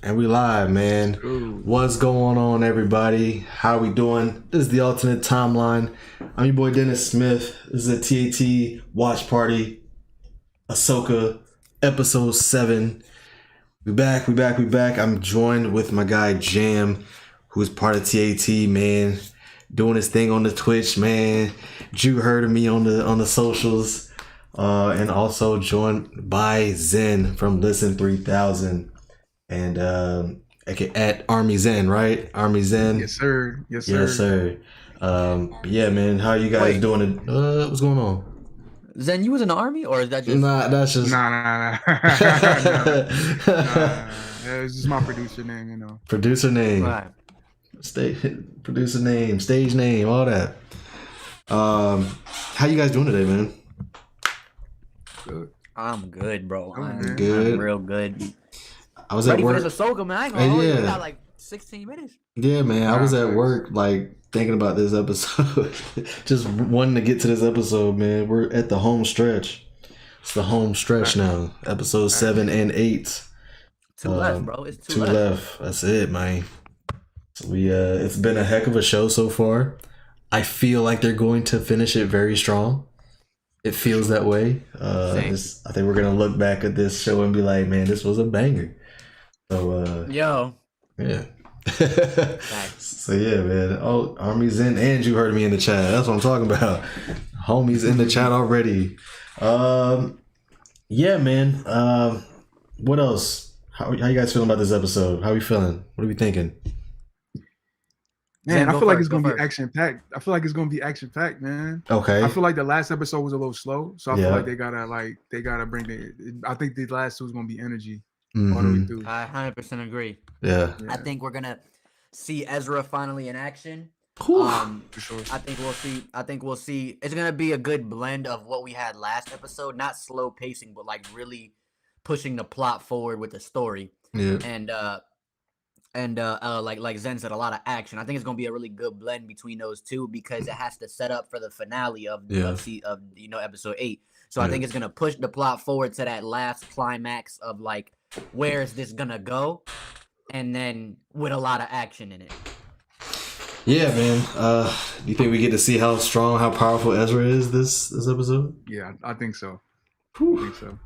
And we live, man. Ooh. What's going on, everybody? How we doing? This is the alternate timeline. I'm your boy Dennis Smith. This is a TAT watch party. Ahsoka, episode 7. We back. I'm joined with my guy Jam, who is part of TAT, man. Doing his thing on the Twitch, man. Drew heard of me on the socials. And also joined by Zenn from Listen 3000. And at Army Zenn, right? Army Zenn. Yes, sir. Yes, sir. Yes, sir. Yeah, man. How you guys Wait. doing? What's going on? Zen, you was in the army, or is that just? Nah, that's just Nah. It's just my producer name, you know. producer name, Right. producer name, stage name, all that. How you guys doing today, man? Good. I'm good, bro. I'm Good. I'm real good. I was Ready at for work. this Ahsoka, man. I ain't gonna hold you. Yeah. We got like 16 minutes. Yeah, man. I was at Nice. work, like thinking about this episode, just wanting to get to this episode, man. We're at the home stretch. It's the home stretch now. Episode 7 and 8. Two left, bro. It's two Two left. left. That's it, man. So it's been a heck of a show so far. I feel like they're going to finish it very strong. It feels that way. Same. I think we're gonna look back at this show and be like, man, this was a banger. So Yo. yeah. Facts. So yeah, man. Oh, Army's in, and you heard me in the chat. That's what I'm talking about. Homies in the chat already. Yeah, man. What else? How you guys feeling about this episode? How are we feeling? What are we thinking? Man, Zen, I go feel like first, it's go gonna be first. action packed. I feel like it's gonna be action packed, man. Okay. I feel like the last episode was a little slow, so I Yeah. feel like they gotta bring the. I think the last two is gonna be energy all the way Mhm. through. I 100% agree. Yeah. Yeah, I think we're gonna see Ezra finally in action. Whew. for sure. I think we'll see. It's gonna be a good blend of what we had last episode, not slow pacing, but like really pushing the plot forward with the story. Yeah. And like Zen said, a lot of action. I think it's gonna be a really good blend between those two because it has to set up for the finale of episode 8. So I Yeah. think it's gonna push the plot forward to that last climax of like where is this gonna go, and then with a lot of action in it. Yeah, man. Do you think we get to see how strong, how powerful Ezra is this episode? Yeah, I think so. I Whew. think so.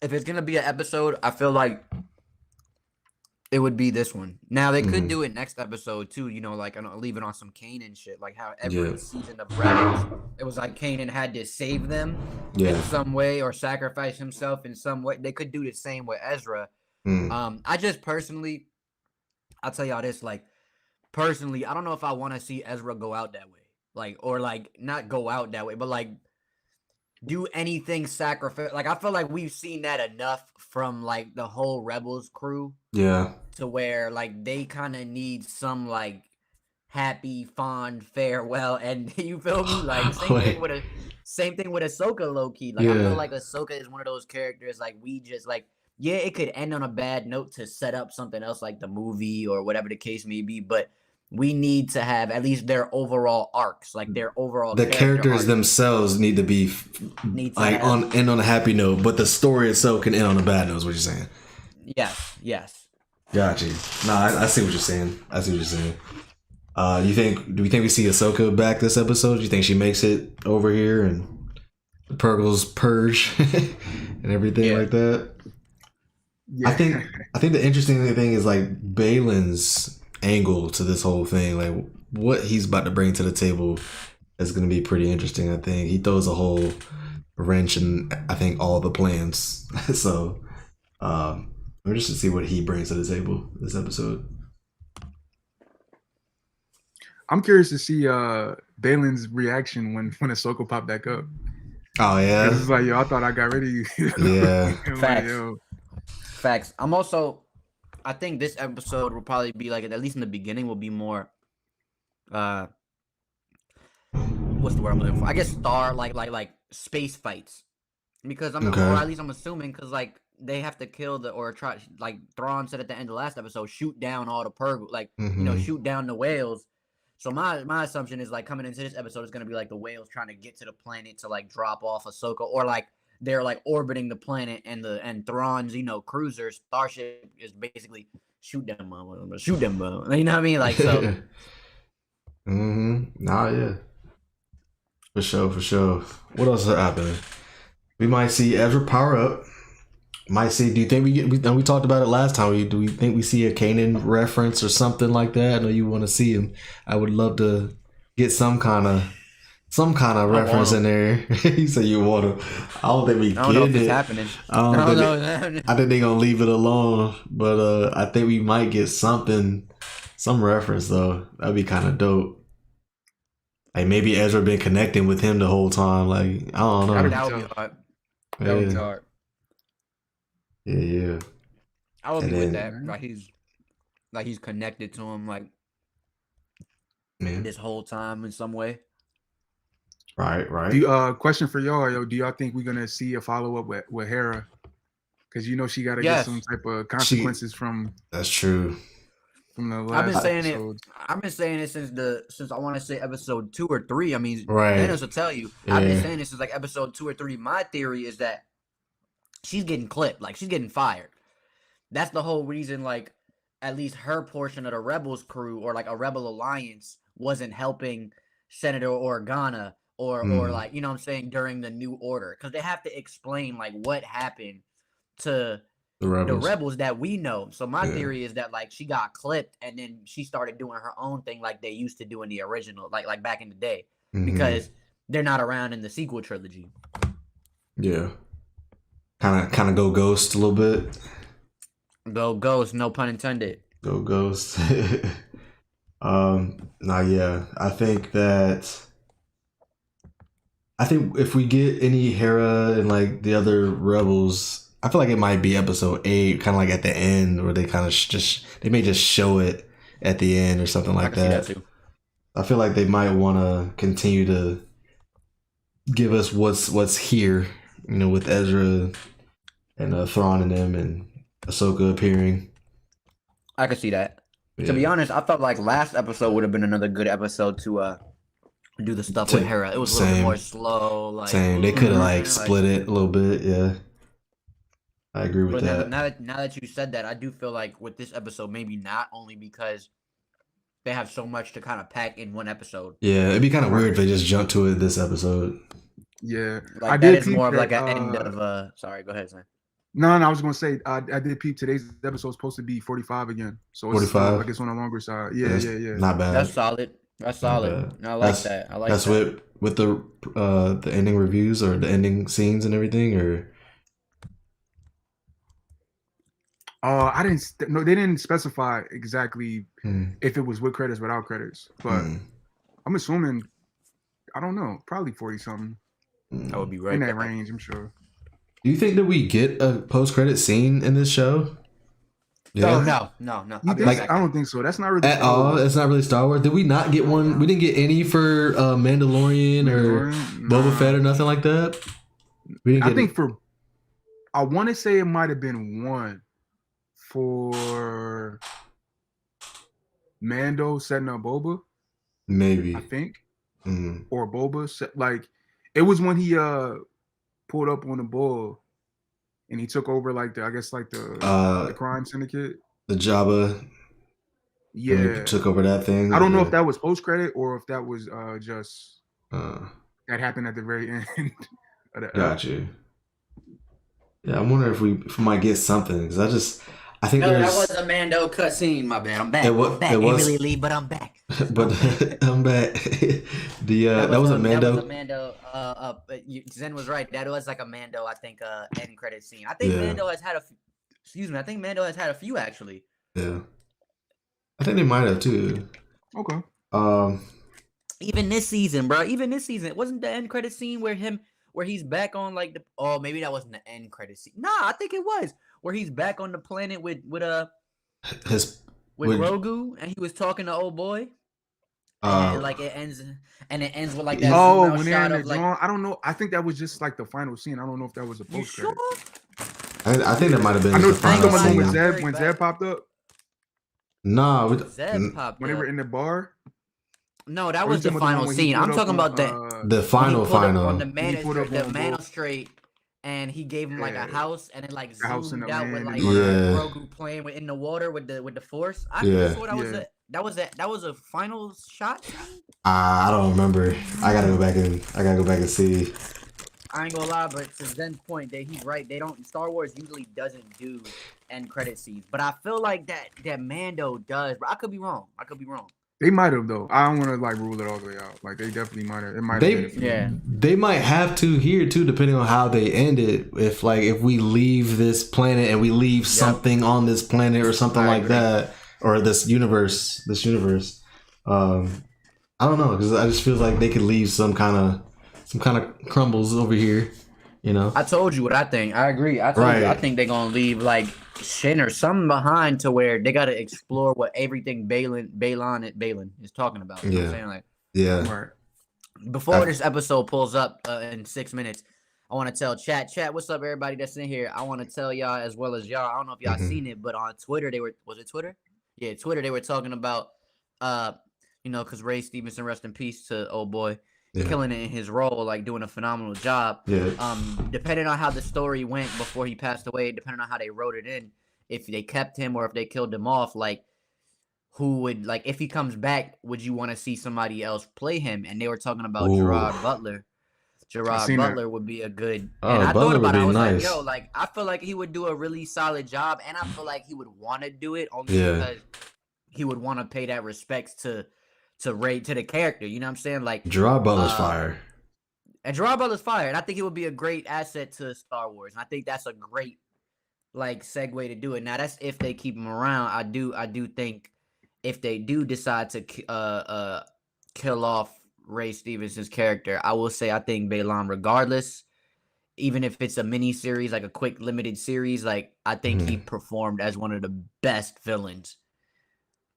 If it's gonna be an episode, I feel like it would be this one. Now they could Mhm. do it next episode too, like leaving on some Kanan shit, like how every Yeah. season of Rebels, it was like Kanan had to save them Yeah. in some way or sacrifice himself in some way. They could do the same with Ezra. Mm. I just personally, I'll tell y'all this, like personally, I don't know if I want to see Ezra go out that way, like or like not go out that way, but like do anything sacrifice. Like I feel like we've seen that enough from like the whole Rebels crew Yeah. to where like they kind of need some like happy fond farewell, and you feel me, like same thing with Ahsoka, low key. Like I Yeah. feel like Ahsoka is one of those characters like we just like it could end on a bad note to set up something else like the movie or whatever the case may be, but we need to have at least their overall arcs, like their overall The characters arcs themselves need to be need to like have- end on a happy note, but the story itself can end on a bad note. Is what you're saying? yes. Got you. Nah, I see what you're saying. Do we think we see Ahsoka back this episode? Do you think she makes it over here and the Purgles purge and everything Yeah. like that? Yeah. I think the interesting thing is like Balin's angle to this whole thing, like what he's about to bring to the table is going to be pretty interesting. I think he throws a whole wrench in I think all the plans. So we're just to see what he brings to the table this episode. I'm curious to see Balin's reaction when Ahsoka popped back up. Oh yeah, 'Cause it's like, yo, I thought I got rid of you. Yeah. I'm like, Facts. yo. Facts. I think this episode will probably be like, at least in the beginning, will be more, what's the word I'm looking for? I guess like space fights, because Okay. or at least I'm assuming, because like they have to kill like Thrawn said at the end of the last episode, shoot down all the Mhm. shoot down the whales. So my assumption is like coming into this episode is gonna be like the whales trying to get to the planet to like drop off Ahsoka, or like they're like orbiting the planet and Thrawn's cruiser starship is basically shoot them, motherfuckers, shoot them, bro. You know what I mean? Like so. Nah, yeah. For sure. What else is happening? We might see Ezra power up. Might see. Do you think we talked about it last time? Do we think we see a Kanan reference or something like that? I know you want to see him. I would love to get some kind of reference in there. You say you want to. I don't think we get it. I don't know if it's happening. I think they're gonna leave it alone. But I think we might get some reference though. That'd be kind of dope. Like maybe Ezra been connecting with him the whole time. Like I don't know. That would be hard. That would be hard. Yeah. I would be with that. Like he's connected to him like this whole time in some way. Right. Question for y'all, yo. Do y'all think we're gonna see a follow up with Hera? Because she got to get some type of consequences from. That's true. From the last episode. I've been saying it since I want to say episode 2 or 3. I mean, right. Dennis will tell you. Yeah. I've been saying this since like episode 2 or 3. My theory is that she's getting clipped, like she's getting fired. That's the whole reason, like at least her portion of the Rebels crew or like a Rebel Alliance wasn't helping Senator Organa or like, you know what I'm saying, during the New Order. Because they have to explain like what happened to the rebels that we know. So my theory is that like she got clipped and then she started doing her own thing like they used to do in the original, like back in the day. Because they're not around in the sequel trilogy. Yeah. Kind of go ghost a little bit. Go ghost, no pun intended. Go ghost. Yeah. I think if we get any Hera and like the other rebels, I feel like it might be episode 8, kind of like at the end, where they kind of they may just show it at the end or something like that. See that too. I feel like they might want to continue to give us what's here, with Ezra and Thrawn and them and Ahsoka appearing. I could see that. Yeah. To be honest, I felt like last episode would have been another good episode to do the stuff with Hera. It was a little bit more slow. Like, same. They could have split it a little bit. Yeah, I agree with that. Now that you said that, I do feel like with this episode, maybe not, only because they have so much to kind of pack in one episode. Yeah, it'd be kind of weird if they just jumped to it this episode. Yeah, like that is more of like an end of. Sorry, go ahead, son. No, I was gonna say I did peep today's episode is supposed to be 45 again, so it's 45. Like it's on the longer side. Yeah. Not bad. That's solid. I like that. I like that. That's with the ending reviews or the ending scenes and everything, or. I didn't. No, they didn't specify exactly if it was with credits, without credits, but I'm assuming. I don't know. Probably 40 something. That would be right in that range. I'm sure. Do you think that we get a post-credit scene in this show? Yeah. No. I don't think so. That's not really at all. It's not really Star Wars. Did we not get one? We didn't get any for Mandalorian or Boba Fett or nothing like that. We didn't. I think I want to say it might have been one for Mando setting up Boba. Maybe. I think. Or Boba like it was when he pulled up on the bull. And he took over the crime syndicate. The Jabba. Yeah. Took over that thing. I don't know if that was post credit or if that was just that happened at the very end. Got you. Yeah, I wonder if we might get something because I think that was a Mando cutscene. My bad. I'm back. It was. Really leave, but I'm back. But I'm back. That was a Mando. That was a Mando. Zenn was right. That was like a Mando. I think end credit scene. I think Mando has had a. Excuse me. I think Mando has had a few actually. Yeah. I think they might have too. Okay. Even this season, bro. It wasn't the end credit scene where he's back on like the. Oh, maybe that wasn't the end credit scene. Nah, I think it was where he's back on the planet with Grogu, and he was talking to old boy. And it ends with like that. Oh, when they're in the drawing, I don't know. I think that was just like the final scene. I don't know if that was a post credit. Sure? I think that might have been. I know the final scene when Zeb popped up. Nah, Zeb popped when they were in the bar. No, that was the final scene. I'm talking about the final on the Manostrate, and he gave him like a house, and it like The house in the zoomed out with land like and all that. Grogu playing in the water with the Force. I could Yeah. have swore Yeah. that was a final shot scene. I don't remember. I gotta go back and see. I ain't gonna lie, but to Zen's point, that he's right. They don't. Star Wars usually doesn't do end credit scenes, but I feel like that Mando does. But I could be wrong. They might have though. I don't want to like rule it all the way out. Like they definitely might have. It might have. They might have to here too, depending on how they end it. If we leave this planet and we leave something on this planet or something like that, or this universe. I don't know, because I just feel like they could leave some kind of crumbles over here. You know. I told you what I think. I agree. I think they're gonna leave like Shin or something behind to where they gotta explore what everything Balin is talking about. You know what I'm saying? Like, yeah. Right. Before this episode pulls up in 6 minutes, I want to tell chat, what's up, everybody that's in here? I want to tell y'all as well as y'all. I don't know if y'all seen it, but on Twitter was it Twitter? Yeah, Twitter. They were talking about because Ray Stevenson, rest in peace to old boy. Killing it in his role, like doing a phenomenal job. Yeah. Depending on how the story went before he passed away, depending on how they wrote it in, if they kept him or if they killed him off, like who would, like, if he comes back, would you want to see somebody else play him? And they were talking about Gerard Butler. Gerard Butler would be a good. And I thought about it. I was like, yo, like I feel like he would do a really solid job, and I feel like he would want to do it only because he would want to pay that respects to the character, you know what I'm saying? Like Gerard Butler's fire. And Gerard Butler's fire. And I think it would be a great asset to Star Wars. And I think that's a great like segue to do it. Now that's if they keep him around. I do think if they do decide to kill off Ray Stevenson's character, I will say I think Balon, regardless, even if it's a mini series, like a quick limited series, like I think he performed as one of the best villains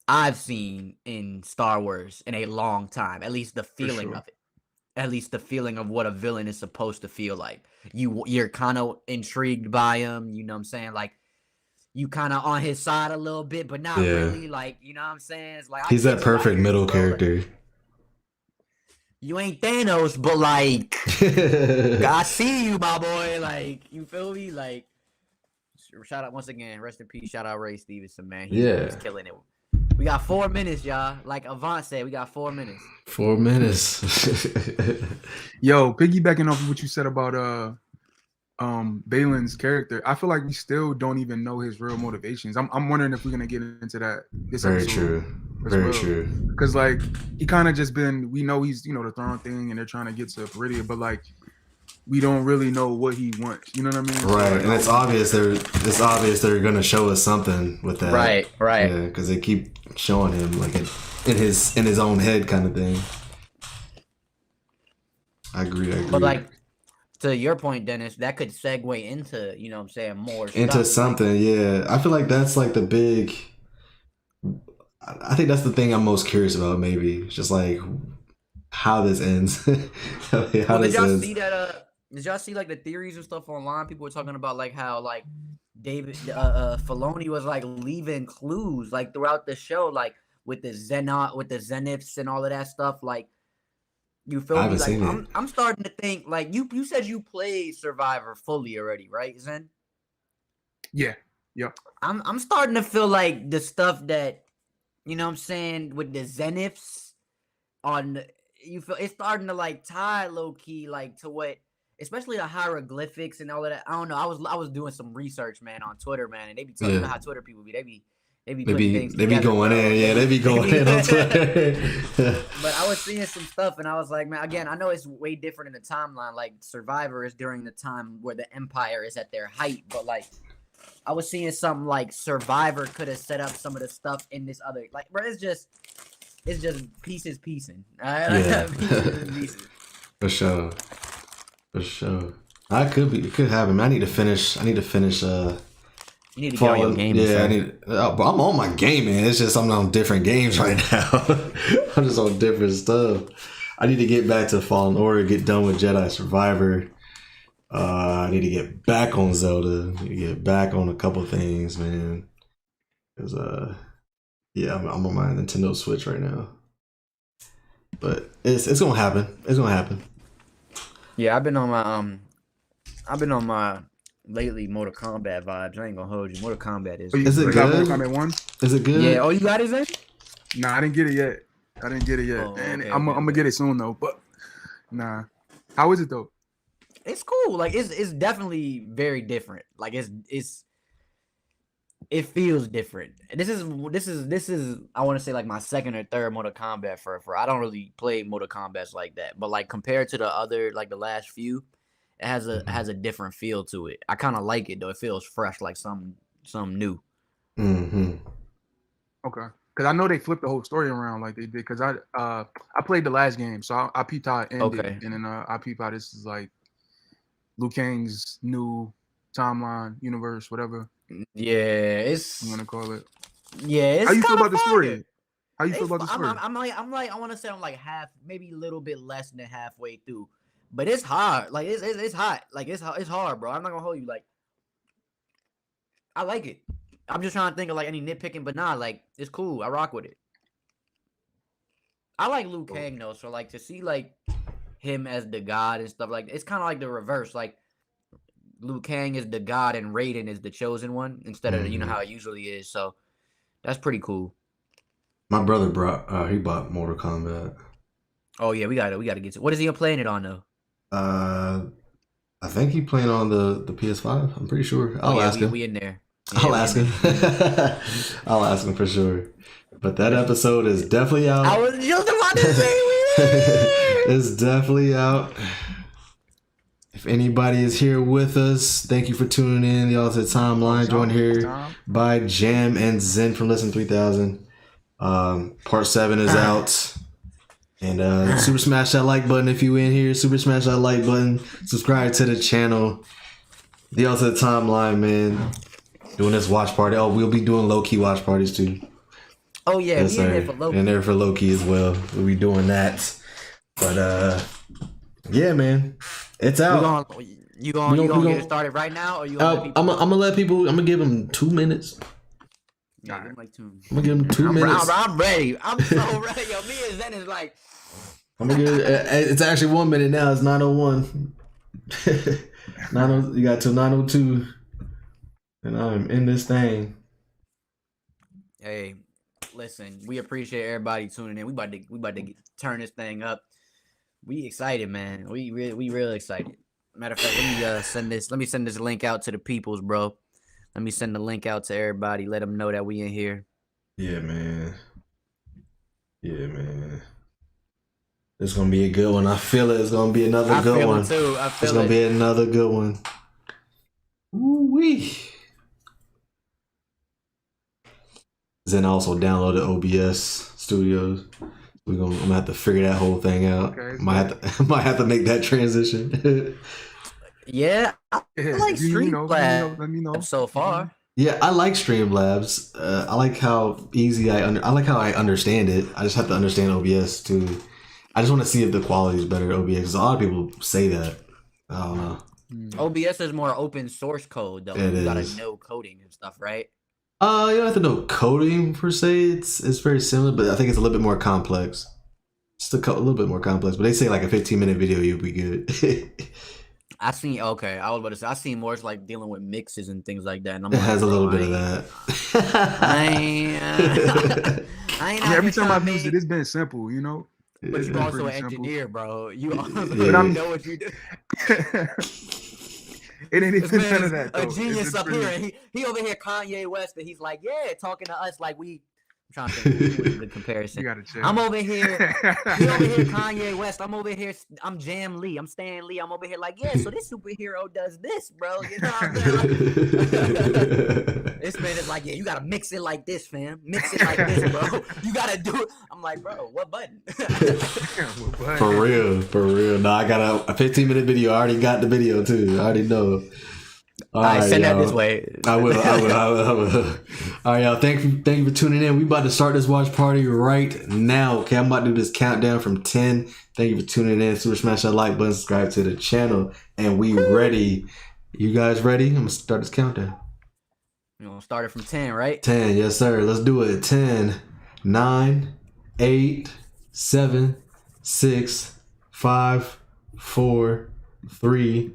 I've seen in Star Wars in a long time. At least the feeling of it. At least the feeling of what a villain is supposed to feel like. You're kind of intrigued by him, you know what I'm saying? Like you kind of on his side a little bit, but not really. Like, you know what I'm saying? It's like he's that perfect middle character. Like, you ain't Thanos, but like I see you, my boy. Like, you feel me? Like, shout out once again, rest in peace. Shout out Ray Stevenson, man. He's killing it. We got 4 minutes, y'all. Like Avant said, we got 4 minutes. 4 minutes. Yo, piggybacking off of what you said about Balin's character, I feel like we still don't even know his real motivations. I'm wondering if we're gonna get into that this episode. Very true. Because like he kind of just been, we know he's the throne thing, and they're trying to get to Peridia, but like we don't really know what he wants. You know what I mean? Right, and it's obvious they're gonna show us something with that. Right. Yeah, because they keep showing him like in his own head kind of thing. I agree. But like to your point, Dennis, that could segue into what I'm saying, more into stuff. something. Yeah, I feel like that's like the big. I think that's the thing I'm most curious about. Maybe it's just like how this ends. Did y'all see like the theories and stuff online? People were talking about like how like David Filoni was like leaving clues like throughout the show, like with the Zeniths and all of that stuff. Like, you feel me? Like I'm starting to think like you said you played Survivor fully already, right, Zenn? Yeah. Yep. I'm starting to feel like the stuff that what I'm saying with the Zeniths you feel it's starting to like tie low key like to what, especially the hieroglyphics and all of that. I don't know. I was doing some research, man, on Twitter, man, and they be talking about how Twitter people be. They be going in. Yeah, they be going in on Twitter. But I was seeing some stuff, and I was like, man, again, I know it's way different in the timeline. Like Survivor is during the time where the Empire is at their height, but like I was seeing something like Survivor could have set up some of the stuff in this other, like, bro, it's just pieces piecing. Yeah. Pieces. For sure. It could happen. I need to finish. You need to get on your game. Yeah, but I'm on my game, man. It's just I'm on different games right now. I'm just on different stuff. I need to get back to Fallen Order, get done with Jedi Survivor. I need to get back on Zelda. I need to get back on a couple things, man. Because I'm on my Nintendo Switch right now. But it's gonna happen. It's gonna happen. Yeah, I've been on my I've been on my lately Mortal Kombat vibes. I ain't gonna hold you. Mortal Kombat is. Is it You got good? Mortal Kombat 1? Is it good? Yeah. Oh, you got it, Zen? Nah, I didn't get it yet. Oh, And okay, I'm okay, gonna okay. get it soon though. But nah, how is it though? It's cool. Like it's definitely very different. Like it feels different. This is I want to say like my second or third Mortal Kombat for I don't really play Mortal Kombats like that, but like compared to the other like the last few, it has a different feel to it. I kind of like it though. It feels fresh, like some new. Mm-hmm. Okay, because I know they flipped the whole story around like they did. Because I played the last game, so I peeped how it ended, Okay. and then I peeped how this is like Liu Kang's new timeline, universe, whatever Yeah, it's you want to call it. yeah, How it's you feel kind of about the fire. story? How you feel It's, about the story? I'm like I want to say I'm like half, maybe a little bit less than halfway through, but it's hard. Like it's hot. Like it's hard, bro. I'm not gonna hold you. Like I like it. I'm just trying to think of like any nitpicking, but nah, like it's cool. I rock with it. I like Liu Kang though, so like to see like him as the god and stuff like it's kind of like the reverse. Like Liu Kang is the god and Raiden is the chosen one instead of how it usually is. So that's pretty cool. My brother he bought Mortal Kombat. Oh yeah, we gotta get to. What is he playing it on though? I think he playing on the PS5. I'm pretty sure. I'll ask him. We in there. Yeah, I'll ask him. I'll ask him for sure. But that episode is definitely out. I was just about to say it's definitely out. If anybody is here with us, thank you for tuning in. The Alternate Timeline, joined here by Jam and Zen from Listen 3000. Part 7 is out. And super smash that like button if you in here. Super smash that like button. Subscribe to the channel. The Alternate Timeline, man. Doing this watch party. Oh, we'll be doing low-key watch parties too. Oh yeah, yes, we in there for low-key. In there for low-key as well. We'll be doing that. But yeah, man. It's out. You gonna get it started right now, or you gonna I'm gonna let people. I'm gonna give them 2 minutes. Yeah, give like 2. I'm gonna give them 2 minutes. I'm ready. I'm so ready. Yo, me and Zen is like. I'm gonna give it's actually 1 minute now. It's 9:01. 90. You got till 9:02, and I'm in this thing. Hey, listen. We appreciate everybody tuning in. We about to turn this thing up. We excited, man. We really excited. Matter of fact, let me send this link out to the peoples, bro. Let me send the link out to everybody. Let them know that we in here. Yeah, man. Yeah, man. It's gonna be a good one. I feel it. It's gonna be another good one. I feel it too. It's gonna be another good one. Ooh-wee. Zen also downloaded OBS Studios. I'm gonna have to figure that whole thing out. Okay, might have to make that transition. Yeah, I like Streamlabs. Let me know so far. Yeah, I like Streamlabs. I like how easy I like how I understand it. I just have to understand OBS too. I just want to see if the quality is better at OBS because a lot of people say that. I don't know. OBS is more open source code though. You gotta know coding and stuff, right? You don't have to know coding per se. It's very similar, but I think it's a little bit more complex. Just a little bit more complex. But they say like a 15-minute video, you'll be good. I seen I was about to say I seen more like dealing with mixes and things like that. And I'm it has a little bit of that. I ain't every time I've used it, it's been simple, you know. But you're also an engineer, bro. You also know what you do. It ain't even none of that. A genius up here, and he over here Kanye West, and he's like, yeah, talking to us like we. I'm trying to think of the comparison. You gotta chill. I'm over here. He over here Kanye West. I'm over here. I'm Jam Lee. I'm Stan Lee. I'm over here like, yeah. So this superhero does this, bro. You know what I'm saying? This man is like, yeah. You gotta mix it like this, fam. Mix it like this, bro. You gotta do it. I'm like, bro, what button? For real. No, I got a 15-minute video. I already got the video too. I already know. All right, send that this way. I will. All right, y'all. Thank you for tuning in. We about to start this watch party right now. Okay, I'm about to do this countdown from 10. Thank you for tuning in. Super smash that like button, subscribe to the channel, and we ready. You guys ready? I'm gonna start this countdown. You gonna start it from 10, right? 10, yes sir. Let's do it. 10, 9, 8, 7, 6, 5, 4, 3,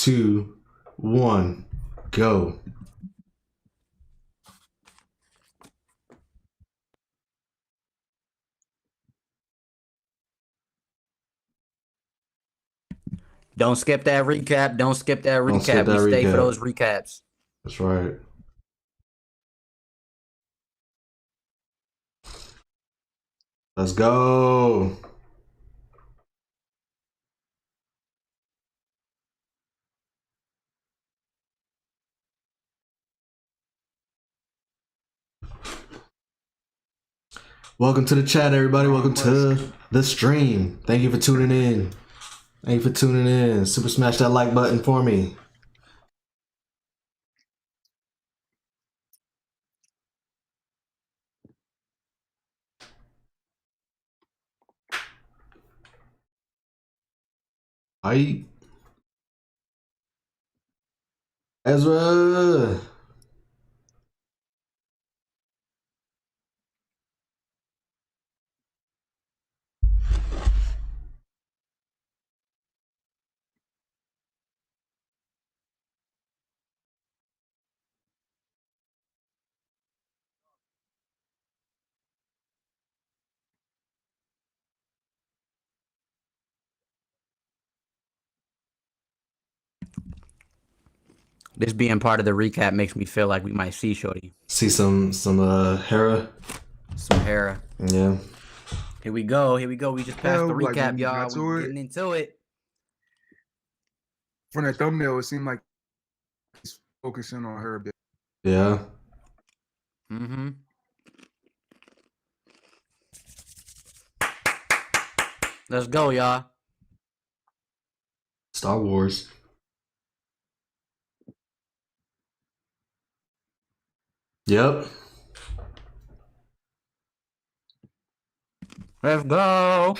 2, 1, go. Don't skip that recap. Don't skip that Don't skip recap. that We stay for recap. those recaps. That's right. Let's go. Welcome to the chat, everybody. Welcome to the stream. Thank you for tuning in. Thank you for tuning in. Super smash that like button for me. Hi. Ezra. This being part of the recap makes me feel like we might see Shorty. See some Hera. Some Hera. Yeah. Here we go. Here we go. We just passed the Like, recap, when we y'all. got to We're it, getting into it. From that thumbnail, it seemed like he's focusing on her a bit. Yeah. Mm-hmm. Let's go, y'all. Star Wars. Yep. Let's go.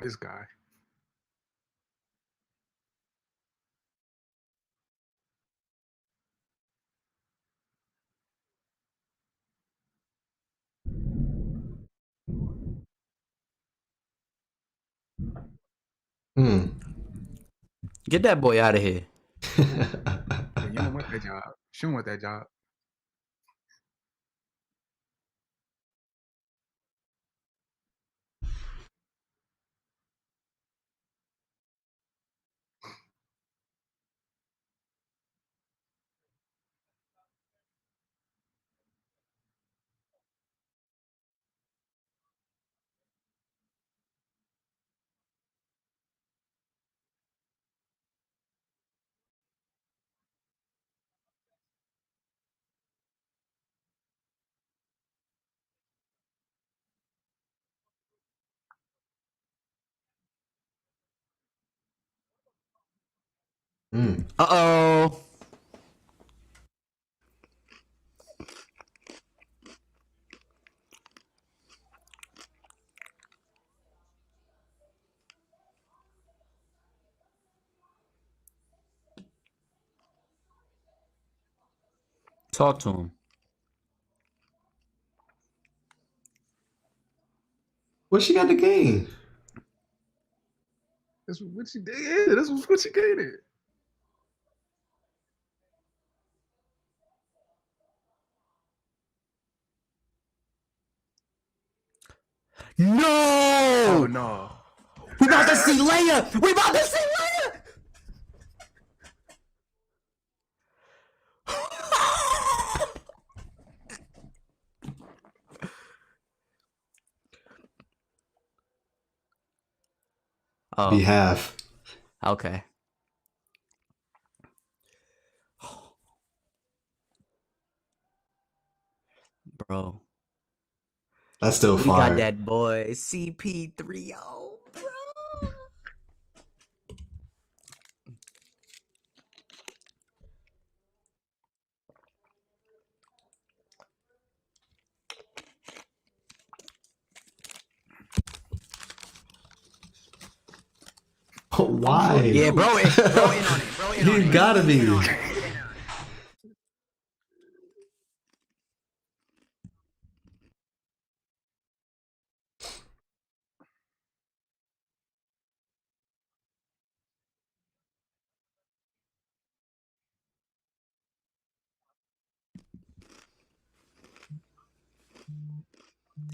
This guy. Get that boy out of here. Yeah, you don't want that job. She don't want that job. Uh-oh. Talk to him. What she got to gain? That's what she did. Yeah, that's what she gained. No! Oh no. We about to see Leia! We about to see Leia! Oh, Behalf. okay. Bro. That's still We fire. got that boy CP3O, bro. Why? Yeah, bro in on it. Bro in on You it. gotta be.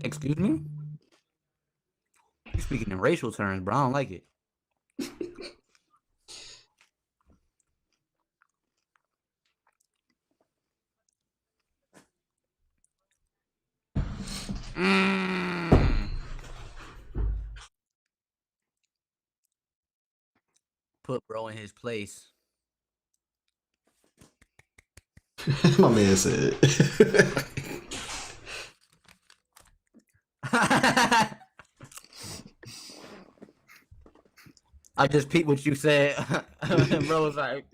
Excuse me? You're speaking in racial terms, bro. I don't like it. Put bro in his place. My man said. I just peeped what you said. Bro was like,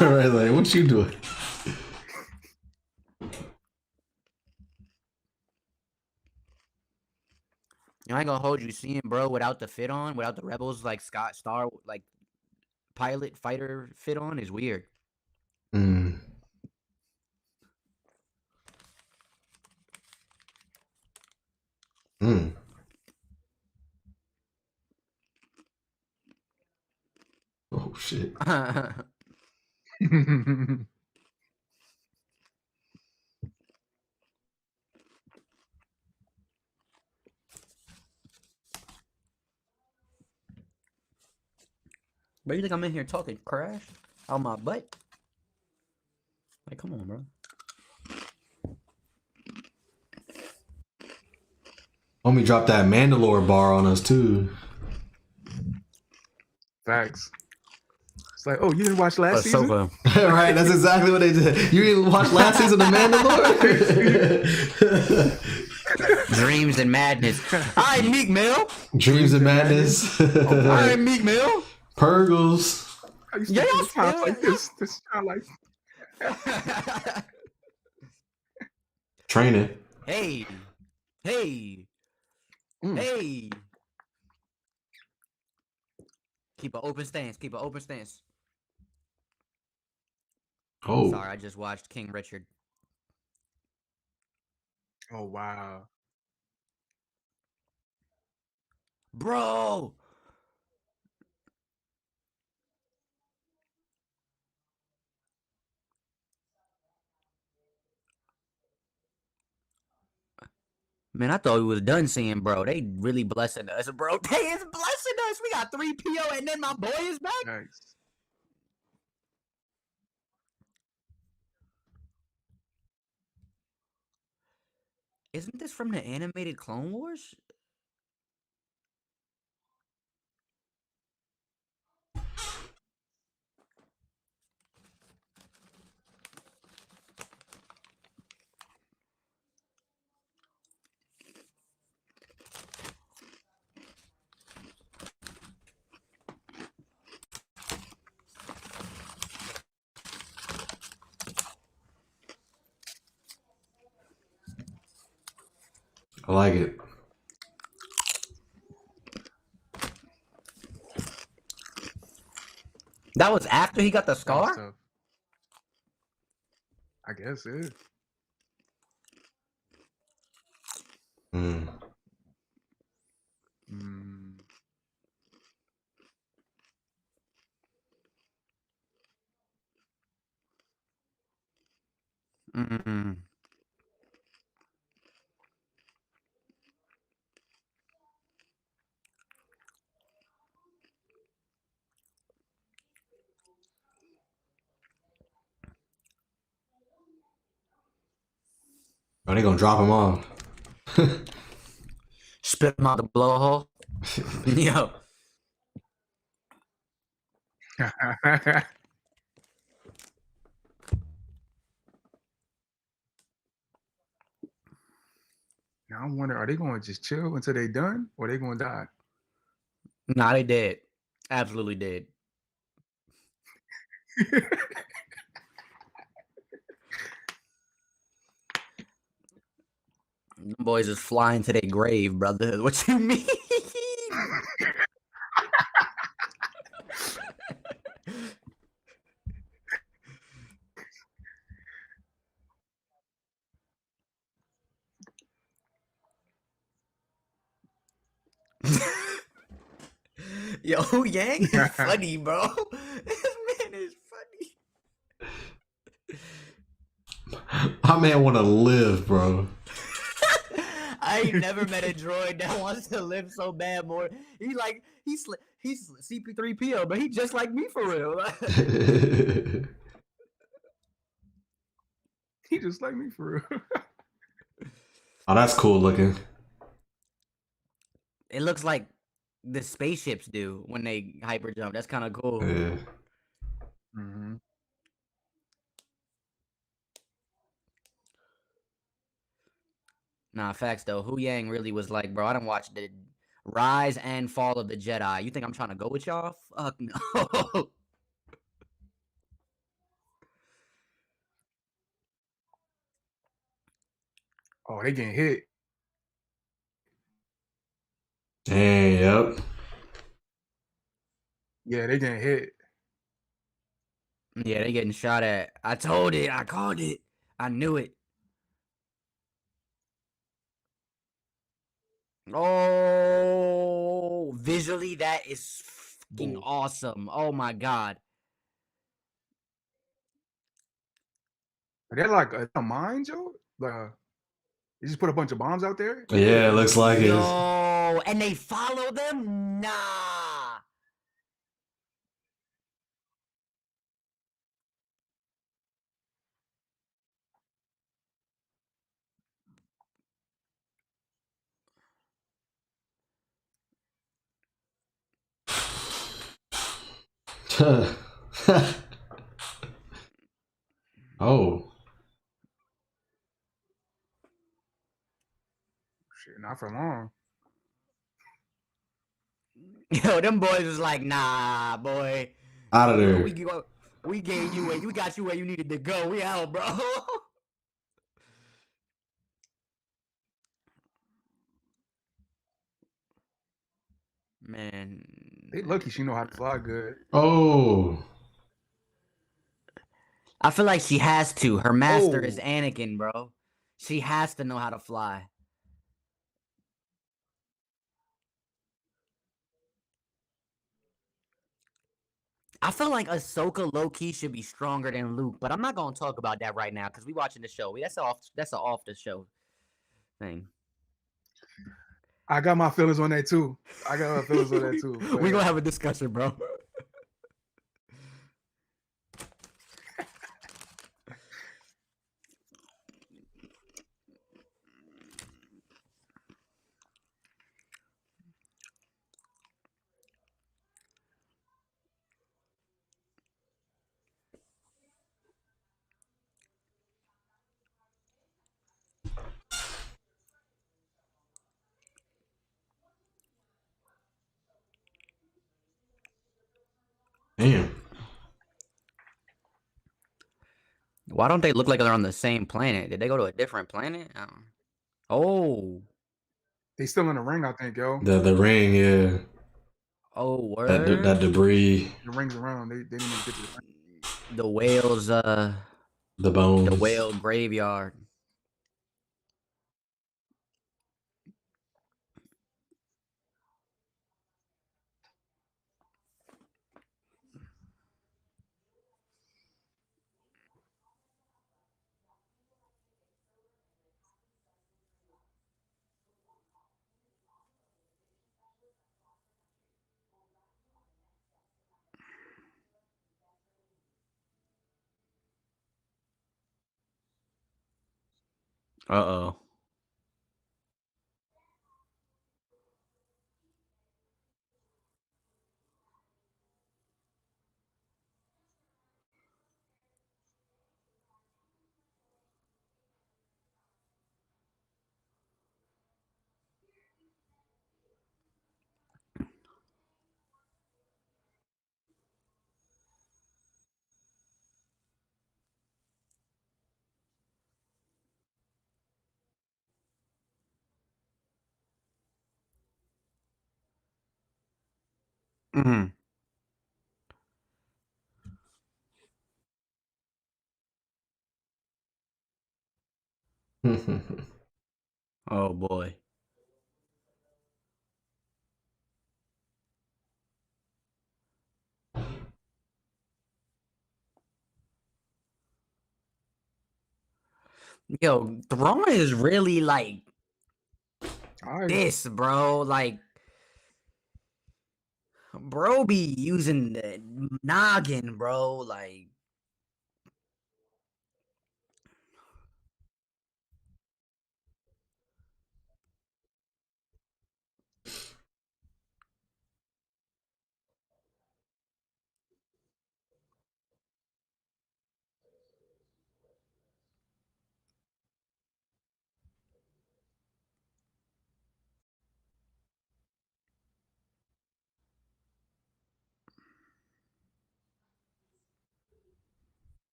Right, like, what you doing? I ain't gonna hold you. Seeing bro without the fit on, without the Rebels like Scott Star like pilot fighter fit on is weird. Mm. Mm. Oh shit. Bro, you think I'm in here talking crash on my butt? Like, come on, bro. Homie dropped that Mandalore bar on us too. Facts. It's like, oh, you didn't watch last season? Right, that's exactly what they did. You didn't watch last season of Mandalore? Dreams and madness. I ain't Meek Mill. Dreams and Madness. I ain't Meek Mill. Purgles. I used to Yeah, do y'all times still- like this. This sound like Training. Hey. Hey. Hey. Keep an open stance. Keep an open stance. Oh. Sorry, I just watched King Richard. oh wow. Bro. Man, I thought we was done seeing bro. They really blessing us, bro. They is blessing us. We got 3 PO and then my boy is back. Nice. Isn't this from the animated Clone Wars? I like it. That was after he got the That was scar? tough. I guess it. Mm. Mm. Mm. Oh, they gonna drop him off. Spit him out the blowhole. Yo. Now I'm wondering, are they going to just chill until they done, or are they going to die? Nah, they dead. Absolutely dead. Them boys is flying to their grave, brother. What you mean? Yo, Yang is funny, bro. This man is funny. My man wanna live, bro. I ain't never met a droid that wants to live so bad more. He's CP3PO, but he just like me for real. He just like me for real. Oh, that's cool looking. It looks like the spaceships do when they hyper jump. That's kind of cool. Yeah. Mm-hmm. Nah, facts though. Hu Yang really was like, bro, I done watched the rise and fall of the Jedi. You think I'm trying to go with y'all? Fuck no. Oh, they getting hit. Dang, yep. Yeah, they getting hit. Yeah, they getting shot at. I told it. I called it. I knew it. Oh, visually, that is fucking Bull. awesome. Oh my god. They're like a mine, Joe. They just put a bunch of bombs out there. Yeah, it looks like it. Yo, and they follow them? Nah. Oh. Shit, not for long. Yo, them boys was like, nah, boy. Out of there. We gave you we got you where you needed to go. We out, bro. Man. They lucky she know how to fly good. Oh. I feel like she has to. Her master is Oh. Anakin, bro. She has to know how to fly. I feel like Ahsoka low-key should be stronger than Luke, but I'm not gonna talk about that right now because we watching the show. That's an off the show thing. I got my feelings on that too. We gonna have a discussion, bro. Damn. Why don't they look like they're on the same planet? Did they go to a different planet? Oh. They still in the ring, I think, yo. The ring, yeah. Oh, word. That debris. The rings around. They didn't even get to the ring. The whales, The bones. the whale graveyard. Uh-oh. Mm-hmm. Oh boy. Yo, Thrawn is really like this, bro. Like, bro, be using the noggin, bro. Like,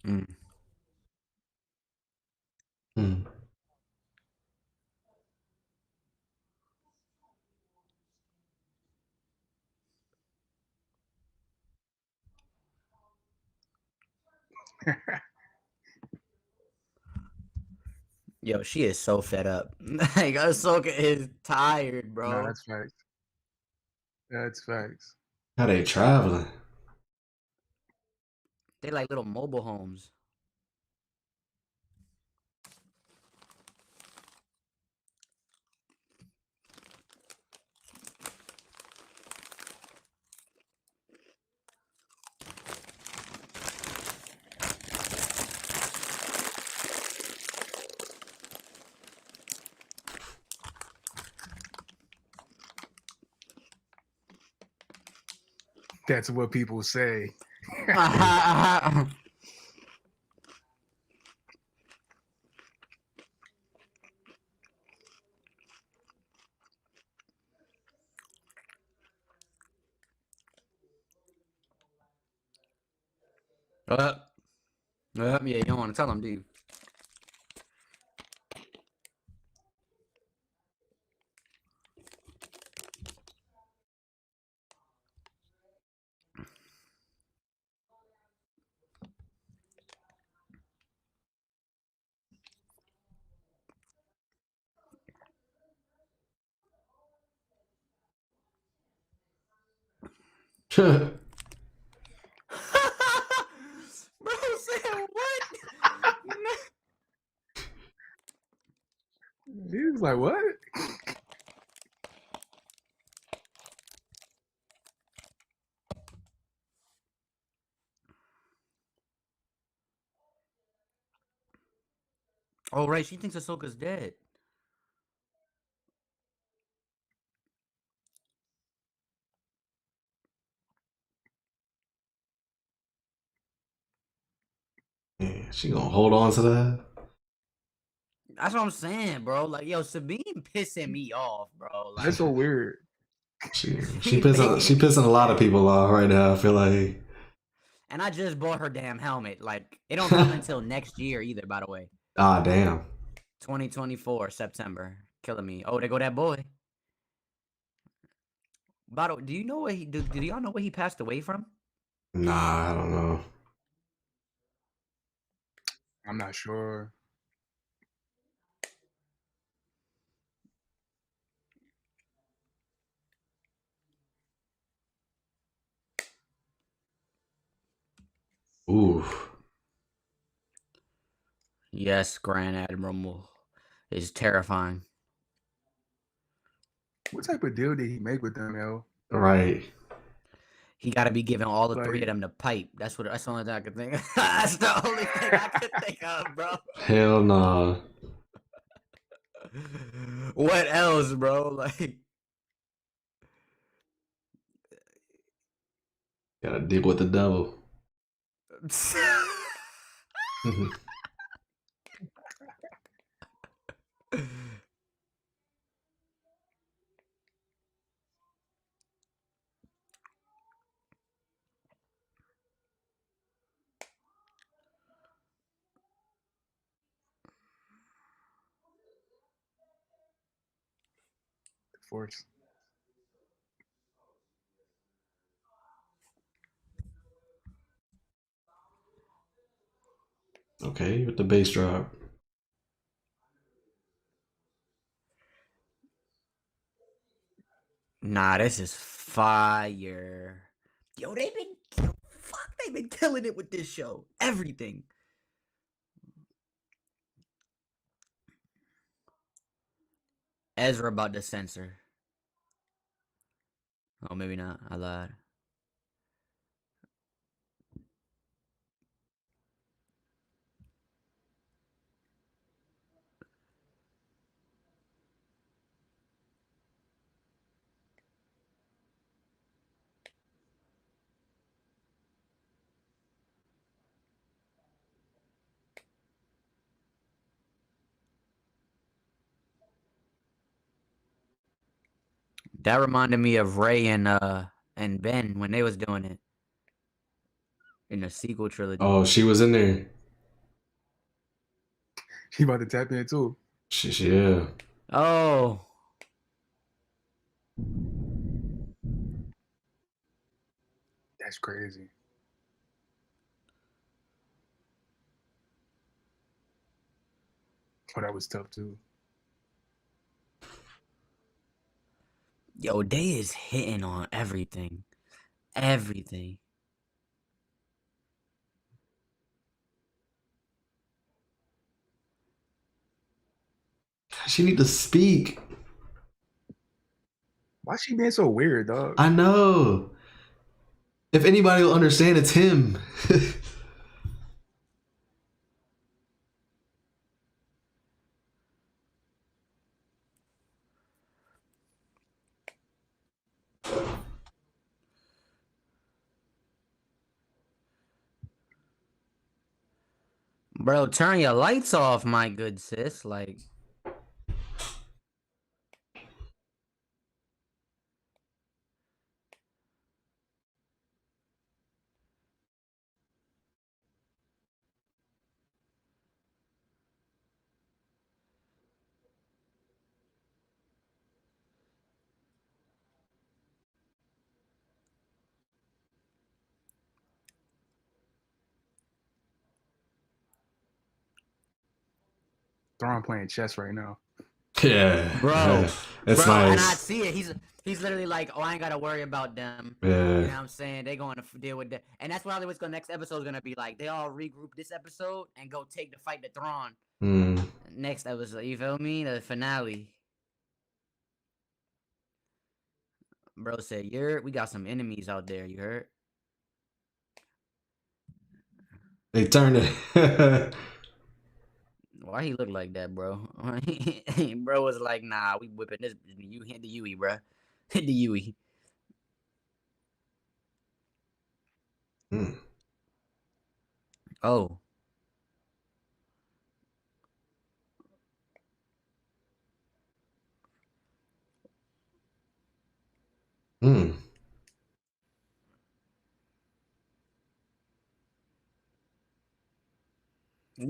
mm. Hmm. Yo, she is so fed up. Like, Ahsoka is tired, Nah, bro. that's facts. That's facts. How they traveling? They like little mobile homes. That's what people say. Yeah, you don't want to tell them, do you? Bro said what? He was like, what? Oh, right. She thinks Ahsoka's dead. Yeah, she gonna hold on to that? That's what I'm saying, bro. Like, yo, Sabine pissing me off, bro. That's Like, so weird. She pissing a lot of people off right now. I feel like. And I just bought her damn helmet. Like, it don't come until next year either, by the way. Ah, damn. 2024, September. Killing me. Oh, there go that boy. By the way, do you know what did y'all know what he passed away from? Nah, I don't know. I'm not sure. Ooh. Yes, Grand Admiral is terrifying. What type of deal did he make with them, yo? Right. He got to be giving all the three Like, of them the pipe. That's the only thing I could think of. That's the only thing I could think of, bro. Hell nah. What else, bro? Like, Gotta deal with the devil. Force. Okay, with the bass drop. nah, this is fire. Yo, they've been killing it with this show. Everything. Ezra about to censor. Oh, maybe not. I lied. That reminded me of Ray and Ben when they was doing it in the sequel trilogy. Oh, she was in there. She about to tap in too. Yeah. Oh. That's crazy. Oh, that was tough too. Yo, they is hitting on everything. Everything. She need to speak. Why she being so weird, dog? I know. If anybody will understand, it's him. Bro, turn your lights off, my good sis. Like, Thrawn playing chess right now. Yeah. bro, That's bro, nice. and I see it. He's literally like, oh, I ain't gotta worry about them. Yeah. You know what I'm saying? They going to deal with that, and that's what the next episode is gonna be like. They all regroup this episode and go take the fight to Thrawn. Next episode, you feel me? The finale. Bro said, we got some enemies out there. You heard? They turned it. Why he look like that, bro? Bro was like, nah, we whipping this. You hit the Yui, bro. Hit the Yui. Oh.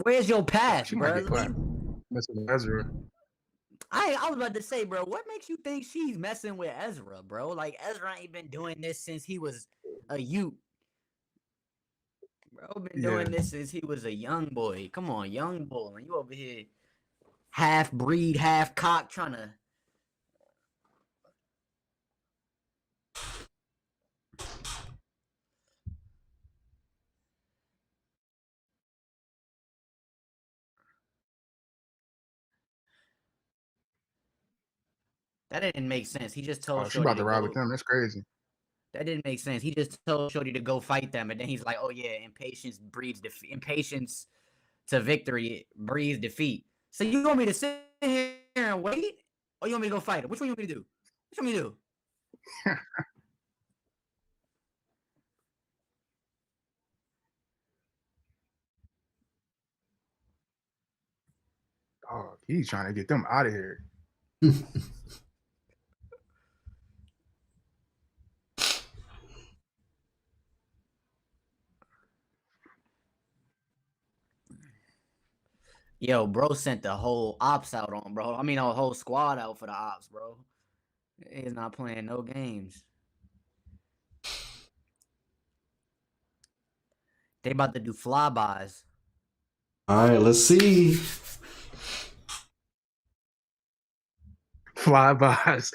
Where's your path, She might bro? get clapped. Messing with Ezra. I was about to say, bro, what makes you think she's messing with Ezra, bro? Like, Ezra ain't been doing this since he was a youth. Bro, been doing this since he was a young boy. Come on, young boy. You over here half breed, half cock trying to. That didn't make sense. He just told Oh, she Shorty about to to ride go. with them. That's crazy. That didn't make sense. He just told Shorty to go fight them, and then he's like, "Oh yeah, impatience breeds defeat. Impatience to victory breeds defeat." So you want me to sit here and wait, or you want me to go fight him? Which one you want me to do? Which one you want me to do? Oh, he's trying to get them out of here. Yo, bro sent the whole ops out on, bro. I mean, a whole squad out for the ops, bro. He's not playing no games. They about to do flybys. All right, let's see. Flybys.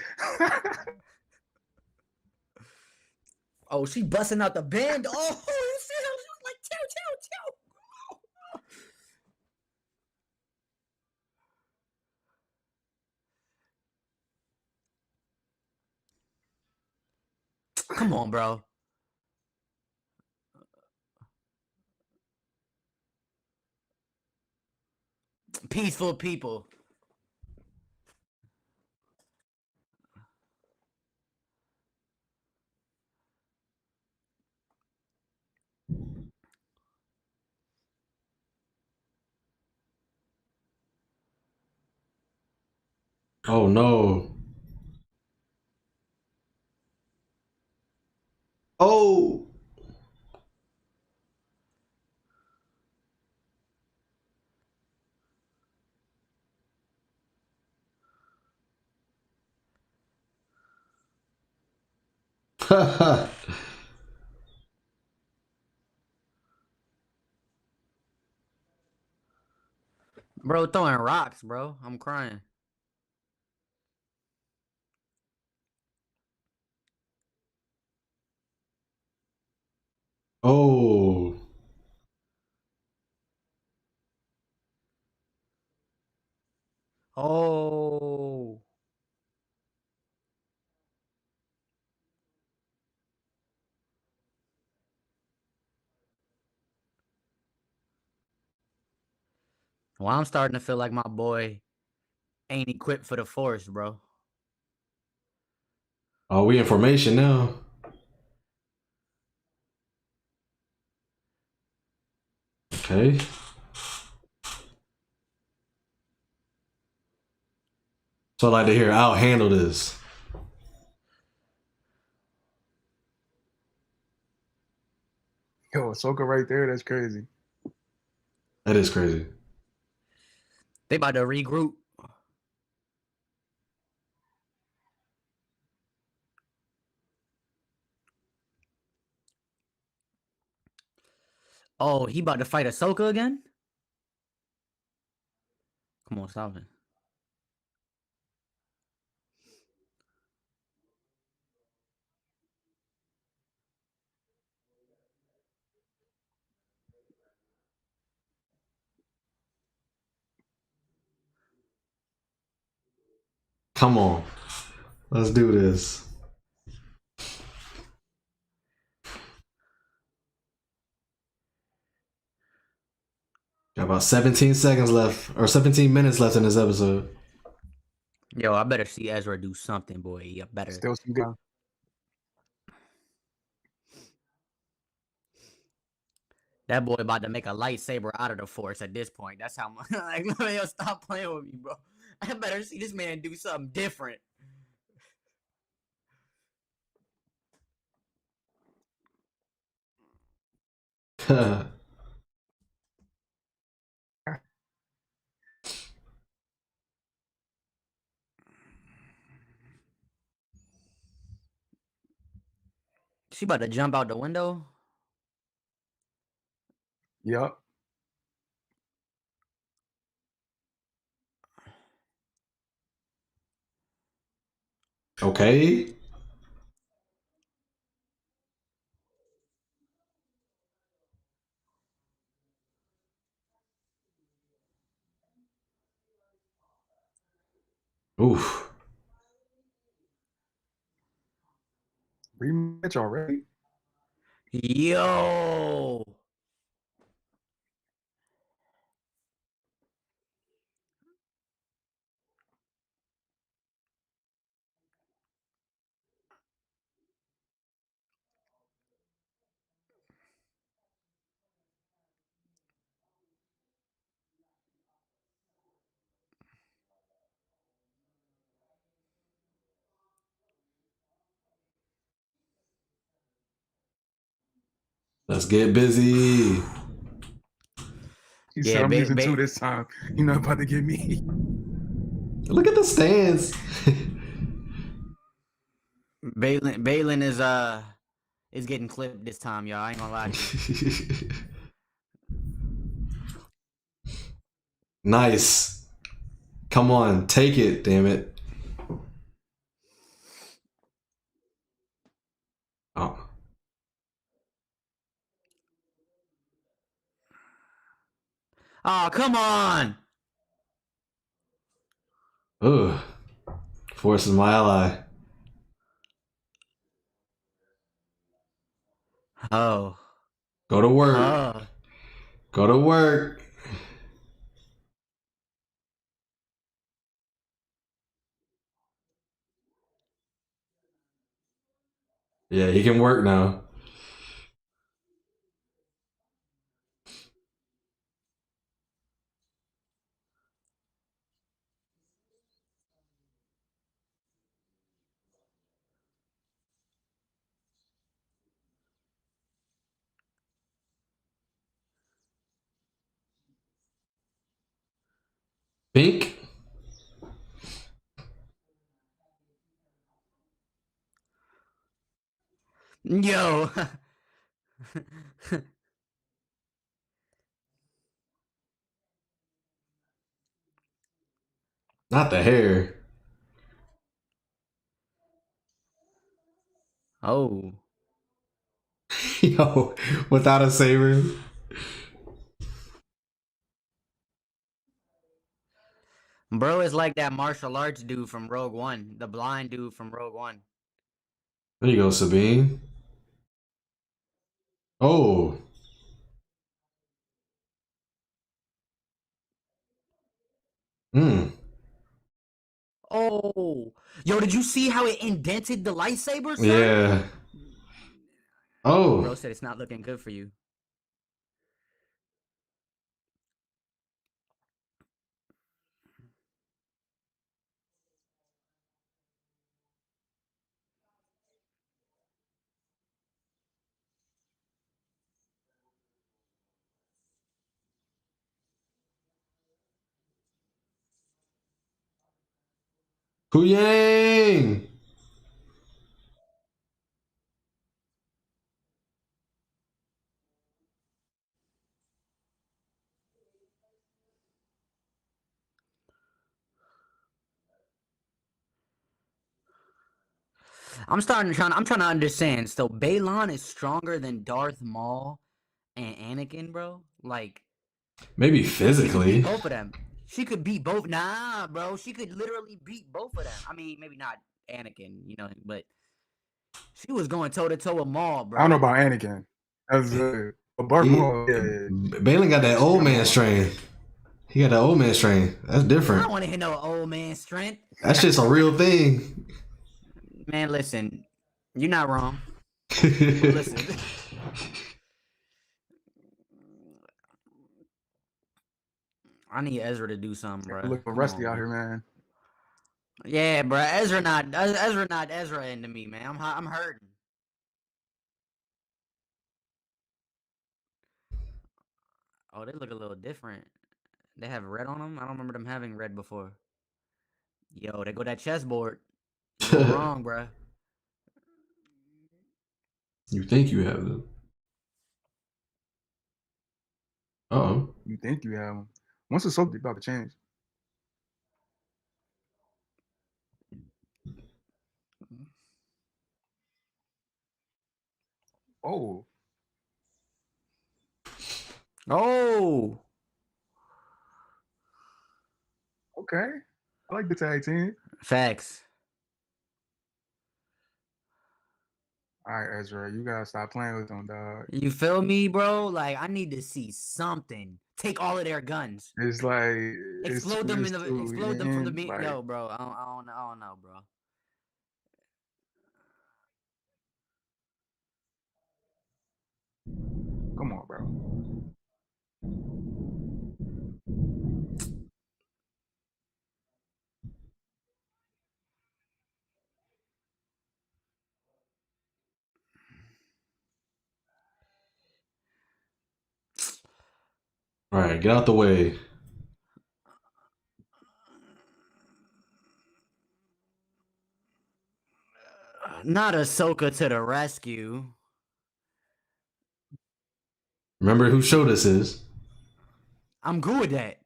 Oh, she busting out the band. Oh, you see how she was like, chill. Come on, bro. Peaceful people. Oh no. Oh. Bro, throwing rocks, bro. I'm crying. Oh. Oh. Well, I'm starting to feel like my boy ain't equipped for the force, bro. Oh, we in formation now. Okay. So I'd like to hear I'll handle this. Yo, Ahsoka right there. That's crazy. That is crazy. They about to regroup. Oh, he about to fight Ahsoka again? Come on, stop it. Come on. Let's do this. Got about 17 seconds left, or 17 minutes left in this episode. Yo, I better see Ezra do something, boy. I better. Still some good. That boy about to make a lightsaber out of the force at this point. That's how much. Like, yo, stop playing with me, bro. I better see this man do something different. She about to jump out the window. Yup. Okay. Oof. Rematch already. Yo. Let's get busy. He Yeah, said I'm using two this time. You're not about to get me. Look at the stands. Balin is getting clipped this time, y'all. I ain't gonna lie to you. Nice. Come on, take it, damn it. Oh. Oh, come on. Ugh. Force is my ally. Oh. Go to work. Oh. Go to work. Yeah, he can work now. Pink? Yo. Not the hair. Oh. Yo, without a saber. Bro is like that martial arts dude from Rogue One. The blind dude from Rogue One. There you go, Sabine. Oh. Hmm. Oh. Yo, did you see how it indented the lightsaber, son? Yeah. Oh. Bro said it's not looking good for you. Kuyang! I'm trying to understand. So Balon is stronger than Darth Maul and Anakin, bro? Like Maybe she could beat physically. both of them. She could beat both. Nah, bro. She could literally beat both of them. I mean, maybe not Anakin, but she was going toe to toe with Maul, bro. I don't know about Anakin. That's Darth Maul. Yeah. Balin got that old man strength. He got that old man strength. That's I different. don't want to hear no old man strength. That's just a real thing. Man, listen, you're not wrong. Listen. I need Ezra to do something, bro. Looking rusty out here, man. Yeah, bro. Ezra not Ezra into me, man. I'm hurting. Oh, they look a little different. They have red on them. I don't remember them having red before. Yo, they go that chessboard. You go wrong, bro. You think you have them. Uh-oh. You think you have them. Once it's soaked, about to change. Oh. Oh. Okay. I like the tag team. Facts. All right, Ezra, you gotta stop playing with them, dog. You feel me, bro? Like I need to see something. Take all of their guns. It's like Explode them from the like, yo, bro. I don't know, bro. Come on, bro. All right, get out the way. Not Ahsoka to the rescue. Remember who showed us is. I'm cool with that.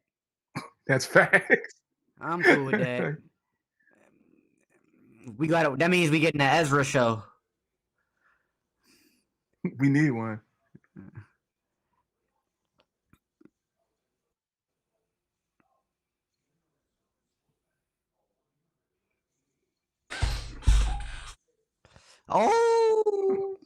That's facts. I'm cool with that. We got it. That means we getting the Ezra show. We need one. Oh,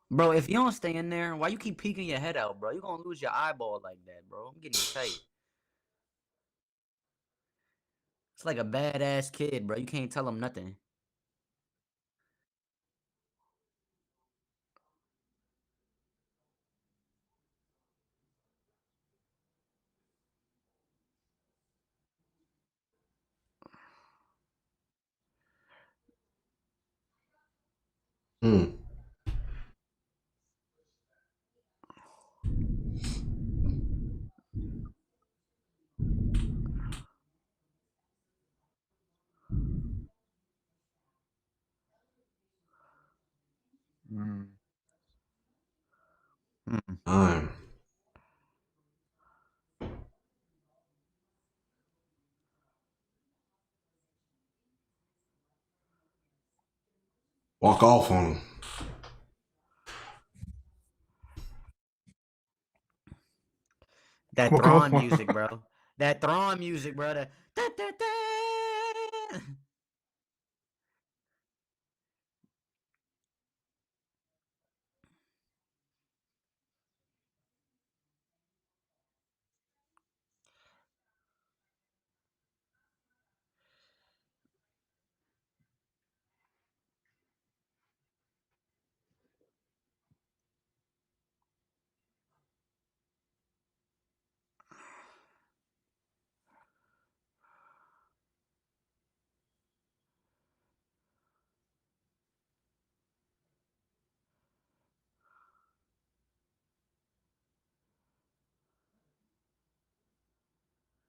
bro, if you don't stay in there, why you keep peeking your head out, bro? You gonna lose your eyeball like that, bro. I'm getting tight. It's like a badass kid, bro. You can't tell him nothing. Hmm. Mm. Mm. Time. Walk off on him. That Walk off Thrawn on- music, bro. That Thrawn music, bro. That, da, da, da.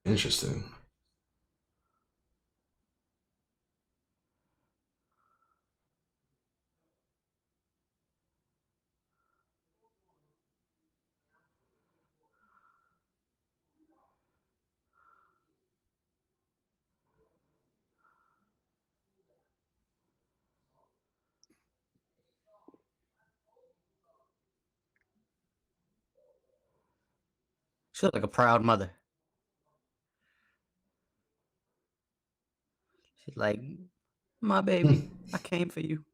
Interesting. She look like a proud mother. She's like, my baby, I came for you.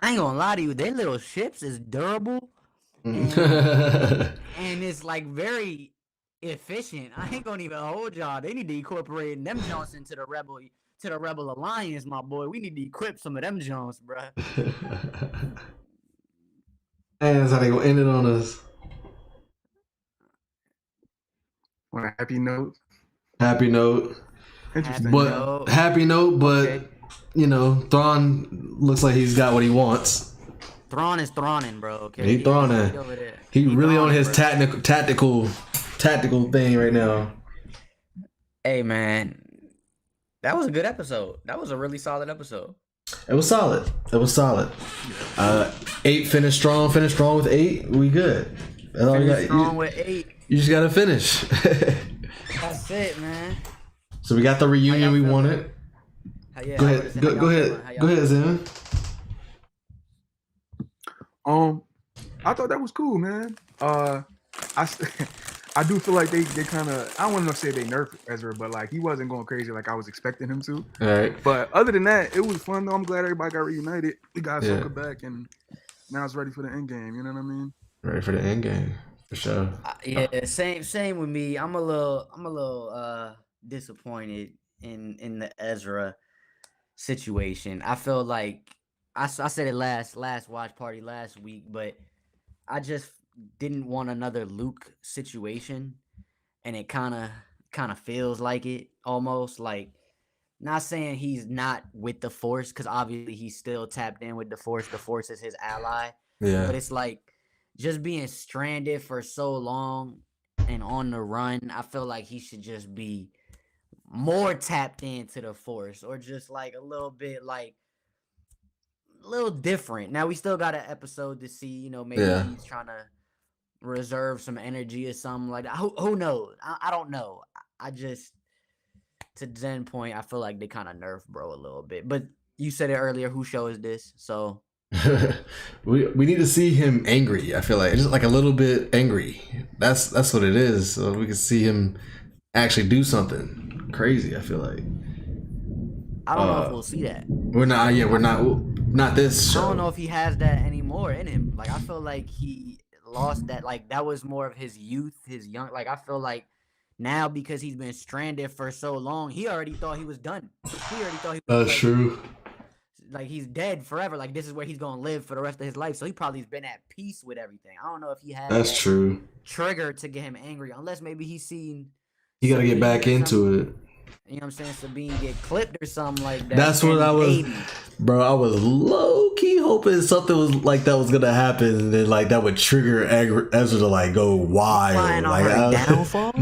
I ain't gonna lie to you, their little ships is durable and it's like very efficient. I ain't gonna even hold y'all. They need to incorporate them Jones into the Rebel Alliance, my boy. We need to equip some of them Jones, bruh. And that's how they gonna end it on us. On a happy note. Happy note. Interesting. But happy note, but Okay. you know, Thrawn looks like he's got what he wants. Thrawn is Thrawning, bro. Okay. He Thrawning. He over there. He really on Thrawning, his bro. tactical thing right now. Hey man, that was a good episode. That was a really solid episode. It was solid. It was solid. 8 finished strong with 8. We good. That's all you got. Strong with 8. You just gotta finish. That's it, man. So we got the reunion we feeling? wanted. Yeah, Go ahead. Go ahead, Zen. I thought that was cool, man. I do feel like they kind of, I don't want to say they nerfed Ezra, but like he wasn't going crazy like I was expecting him to. All right. But other than that, it was fun though. I'm glad everybody got reunited. We got Ahsoka back, and now it's ready for the end game. You know what I mean? Ready for the end game for sure. Yeah, same with me. I'm a little disappointed in the Ezra. situation. I feel like I said it last watch party last week, but I just didn't want another Luke situation, and it kind of feels like it almost like. Not saying he's not with the Force, because obviously he's still tapped in with the Force. The Force is his ally, but Yeah. it's like just being stranded for so long and on the run. I feel like he should just be more tapped into the Force, or just like a little bit like a little different. Now we still got an episode to see. Maybe Yeah. he's trying to reserve some energy or something like that. Who knows? I don't know. I just, to Zen point, I feel like they kind of nerfed bro a little bit. But you said it earlier. Who show is this? So we need to see him angry. I feel like just like a little bit angry. That's what it is. So we can see him actually do something crazy. I feel like I don't know if we'll see that. we're not. Yeah, we're not this show. I don't know if he has that anymore in him. Like, I feel like he lost that. Like, that was more of his youth, his young. Like, I feel like now, because he's been stranded for so long, he already thought he was done. He already thought he was That's true. Like, he's dead forever. Like, this is where he's gonna live for the rest of his life. So he probably's been at peace with everything. I don't know if he has That's that true. trigger to get him angry, unless maybe he's seen. You got to get back into it. You know what I'm saying? Sabine get clipped or something like that. That's what I was, maybe. bro. I was low key hoping something was like that was gonna happen, and then like that would trigger Ezra to like go wild. Flying on Like her downfall?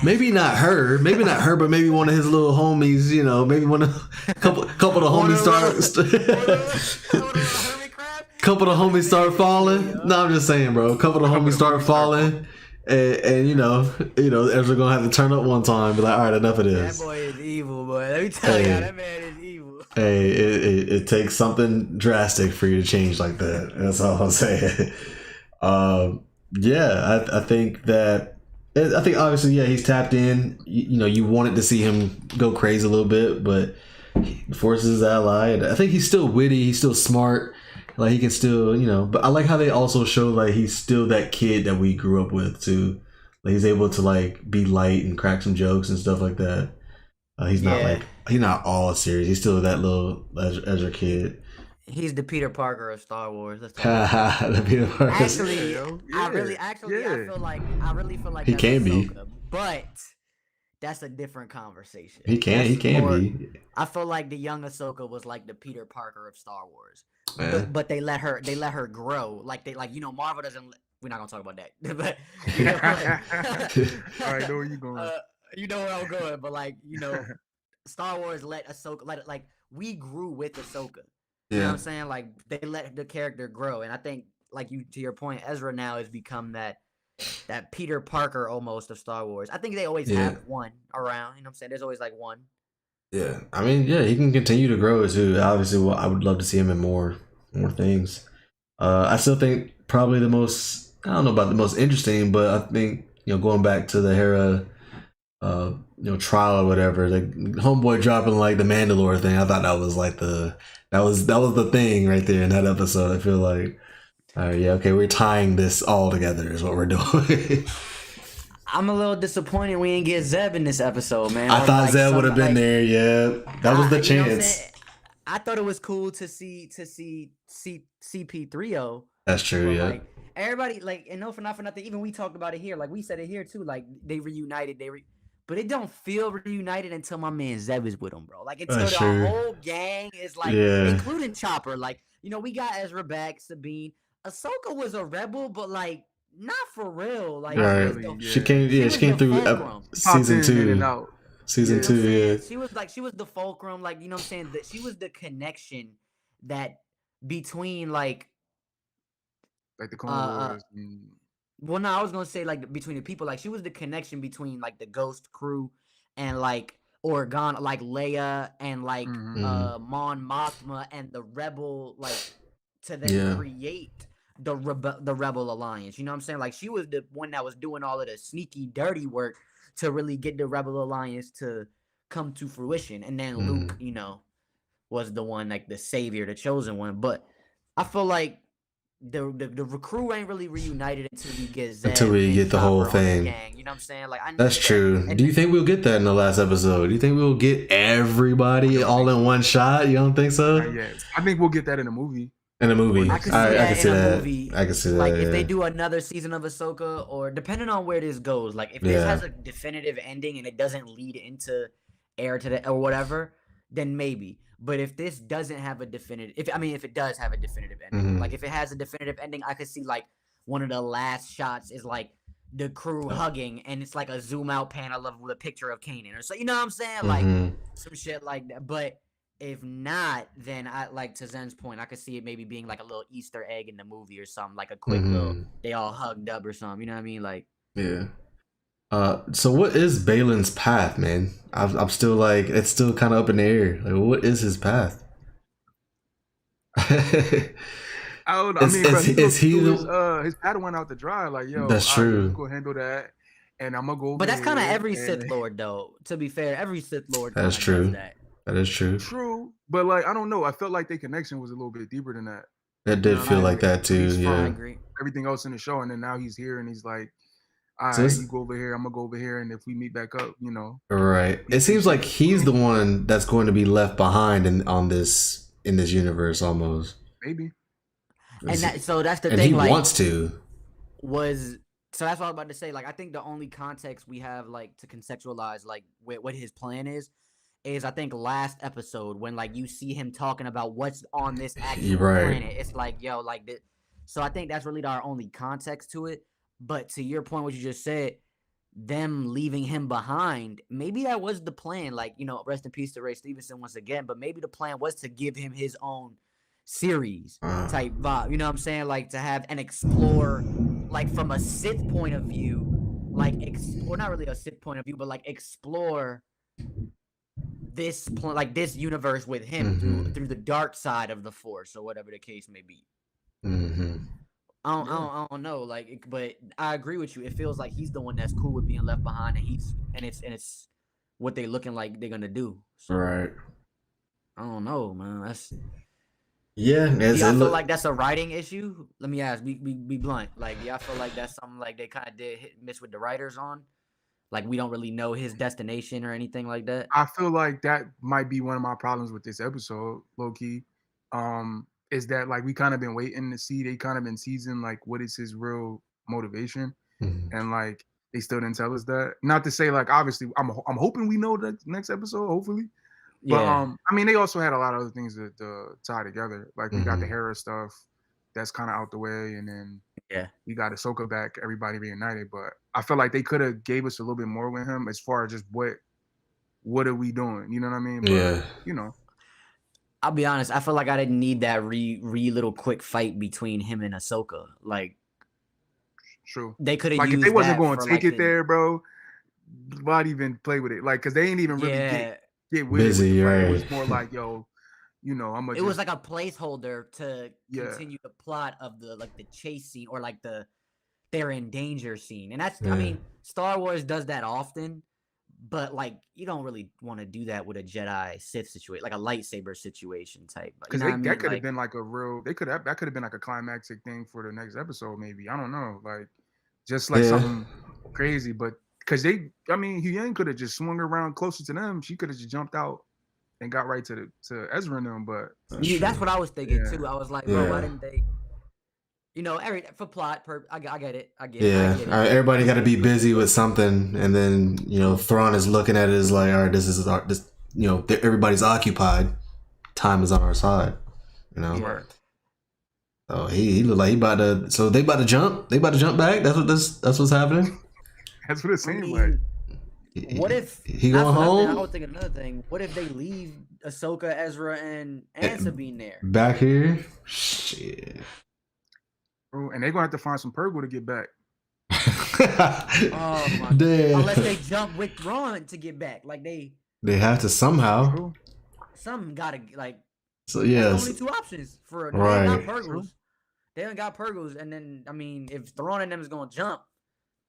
maybe not her, but maybe one of his little homies. You know, maybe couple of the homies couple of the homies start falling. No, I'm just saying, bro. A couple of the homies start falling. And you know, Ezra gonna have to turn up one time, be like, all right, enough of this. That boy is evil, boy. Let me tell you, that man is evil. Hey, it takes something drastic for you to change like that. That's all I'm saying. Yeah, I think obviously, yeah, he's tapped in. You wanted to see him go crazy a little bit, but Force is his ally. And I think he's still witty. He's still smart. Like, he can still, but I like how they also show like he's still that kid that we grew up with too. Like, he's able to like be light and crack some jokes and stuff like that. He's not all serious. He's still that little Ezra kid. He's the Peter Parker of Star Wars. The Peter Parker. Actually, I really feel like he that's can Ahsoka, be, but that's a different conversation. He can be. I feel like the young Ahsoka was like the Peter Parker of Star Wars. But they let her grow. Like, Marvel doesn't. We're not gonna talk about that. But all right, know where you going. You know where I'm going. But Star Wars let Ahsoka we grew with Ahsoka. You know what I'm saying? Like, they let the character grow, and I think, like, to your point, Ezra now has become that Peter Parker almost of Star Wars. I think they always have one around. You know what I'm saying? There's always like one. Yeah, I mean, yeah, he can continue to grow too. Obviously, I would love to see him in more things. I still think probably the most, I don't know about the most interesting, but I think going back to the Hera, trial or whatever, the homeboy dropping like the Mandalore thing. I thought that was like that was the thing right there in that episode. I feel like, we're tying this all together is what we're doing. I'm a little disappointed we didn't get Zeb in this episode, man. I thought Zeb would have been there. Yeah, that was the chance. I thought it was cool to see CP3O. That's true. Yeah. Like, everybody, and no, for nothing. Even we talked about it here. Like, we said it here too. Like, they reunited. But it don't feel reunited until my man Zeb is with him, bro. Like, until the whole gang is like, including Chopper. Like, we got Ezra back, Sabine. Ahsoka was a rebel, but like, not for real. Like, she came through season 2. Season 2, yeah. She was the fulcrum. Like, you know what I'm saying? That she was the connection that between like the Clone Wars. Well, no, I was gonna say like between the people. Like, she was the connection between like the Ghost crew and like Organa, like Leia and like Mon Mothma and the Rebel, like, to then create the Rebel Alliance. You know what I'm saying? Like, she was the one that was doing all of the sneaky, dirty work to really get the Rebel Alliance to come to fruition. And then Luke, was the one, like, the savior, the chosen one. But I feel like the crew ain't really reunited until we get Zenn Until we and get the whole Chopper on the thing. gang. You know what I'm saying? Like I That's need true. that. Do you think we'll get that in the last episode? Do you think we'll get everybody all in one shot? You don't think so? Not yet. I think we'll get that in a movie. In a movie, I can see that in a movie. I can see that. Like if they do another season of Ahsoka, or depending on where this goes, like if this has a definitive ending and it doesn't lead into Heir to the or whatever, then maybe. But if this doesn't have a definitive, if it does have a definitive ending, like if it has a definitive ending, I could see like one of the last shots is like the crew hugging, and it's like a zoom out panel of the picture of Kanan, or so. You know what I'm saying? Like some shit like that. But if not, then I like to Zenn's point, I could see it maybe being like a little Easter egg in the movie or something, like a quick little they all hugged up or something. You know what I mean? Like So what is Balin's path, man? I'm still like, it's still kind of up in the air. Like, what is his path? I don't know. Is he his Padawan out to dry? Like, yo, that's true. Go handle that, and I'm gonna go. But that's kind of every Sith Lord, though. To be fair, every Sith Lord. That's true. Does that. That is true. True, but like, I don't know. I felt like their connection was a little bit deeper than that. That did feel like that too. Yeah. I agree. Everything else in the show, and then now he's here, and he's like, all right, you go over here, I'm gonna go over here, and if we meet back up, you know. Right. It seems like he's the one that's going to be left behind in this universe almost. Maybe. And that's the thing. And he like, wants to. So that's what I was about to say. Like, I think the only context we have like to conceptualize like what his plan is I think last episode when like you see him talking about what's on this actual planet. It's like, yo, like this. So I think that's really our only context to it. But to your point, what you just said, them leaving him behind, maybe that was the plan. Like, you know, rest in peace to Ray Stevenson once again. But maybe the plan was to give him his own series type vibe. You know what I'm saying? Like to have and explore, like from a Sith point of view, like or not really a Sith point of view, but like explore this like this universe with him through the dark side of the Force or whatever the case may be. I don't know, like, but I agree with you. It feels like he's the one that's cool with being left behind, and it's what they looking like they're gonna do. So, right. I don't know, man. That's yeah. I feel like that's a writing issue. Let me ask. Be blunt. Like, I feel like that's something like they kind of did hit and miss with the writers on. Like, we don't really know his destination or anything like that. I feel like that might be one of my problems with this episode, low key. Is that like we kind of been waiting to see, they kind of been teasing like what is his real motivation, and like they still didn't tell us that. Not to say like obviously I'm hoping we know the next episode, hopefully. But I mean they also had a lot of other things to tie together. Like we got the Hera stuff that's kind of out the way, and then we got Ahsoka back, everybody reunited. But I feel like they could have gave us a little bit more with him as far as just what are we doing? You know what I mean? But, you know. I'll be honest. I feel like I didn't need that little quick fight between him and Ahsoka. Like, true. They could have like used if they wasn't that going to take like it there, bro. Why'd even play with it? Like, cause they ain't even really get with busy, it. right? It was more like, yo, you know, It was like a placeholder to continue the plot of the chase scene or like they're in danger scene, and that's I mean, Star Wars does that often. But like, you don't really want to do that with a Jedi Sith situation, like a lightsaber situation type. Because that could have been like a real. That could have been like a climactic thing for the next episode, maybe. I don't know, like just like something crazy. But because Huyang could have just swung around closer to them. She could have just jumped out and got right to Ezra and them. But that's what I was thinking too. I was like, bro, why didn't they? You know, for plot purpose, I get it. I get it. Everybody got to be busy with something, and then you know, Thrawn is looking at it as like, all right, this. You know, everybody's occupied. Time is on our side. You know. Right. So he looked like he about to. So they about to jump. They about to jump back. That's what's happening. That's what it seemed like. What if he going home? I was thinking another thing. What if they leave Ahsoka, Ezra, and Sabine there? Back here? Shit. And they're gonna have to find some Purgle to get back. Oh my God. Unless they jump with Thrawn to get back. Like they have to somehow. Some gotta like. So yeah. Only two options for right. They ain't got Purgles. They ain't got Purgles, and then I mean, if Thrawn and them is gonna jump,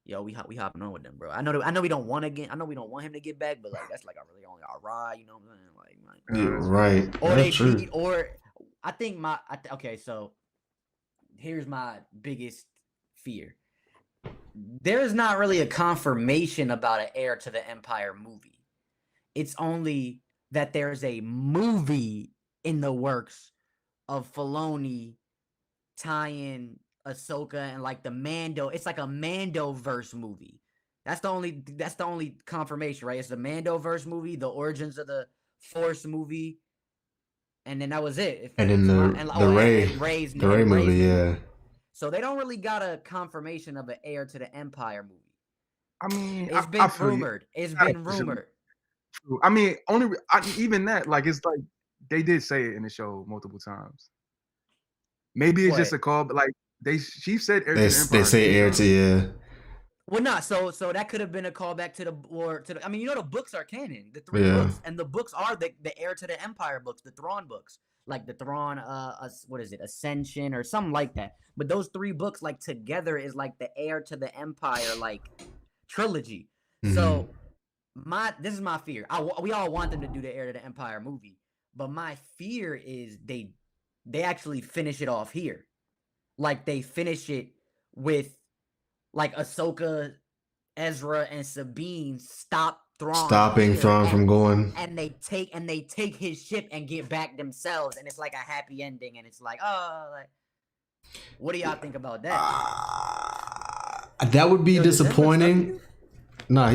yo, we hopping on with them, bro. I know we don't want to get. I know we don't want him to get back, but like that's like a really only our ride. You know what I'm saying? Like right. Or that's true. Or I think okay, so here's my biggest fear. There's not really a confirmation about an Heir to the Empire movie. It's only that there's a movie in the works of Filoni tying Ahsoka and like the Mando. It's like a Mando-verse movie. That's the only confirmation, right? It's the Mando-verse movie, the Origins of the Force movie, and then that was it. And then the Rey movie, yeah. So they don't really got a confirmation of an Heir to the Empire movie. I mean, it's been rumored. It's been rumored. I mean, even that, like, it's like they did say it in the show multiple times. Maybe it's just a call, but like she said Heir to the Empire. They say Heir to, yeah. Well, not so that could have been a callback to the I mean, the books are canon, the 3 books, and the books are the Heir to the Empire books, the Thrawn books, like the Thrawn what is it, Ascension or something like that. But those 3 books like together is like the Heir to the Empire like trilogy. Mm-hmm. So this is my fear. We all want them to do the Heir to the Empire movie, but my fear is they actually finish it off here, like they finish it with. Like Ahsoka, Ezra, and Sabine stopping Thrawn from going, and they take his ship and get back themselves, and it's like a happy ending, and it's like, oh, like, what do y'all think about that? That would be disappointing. Nah,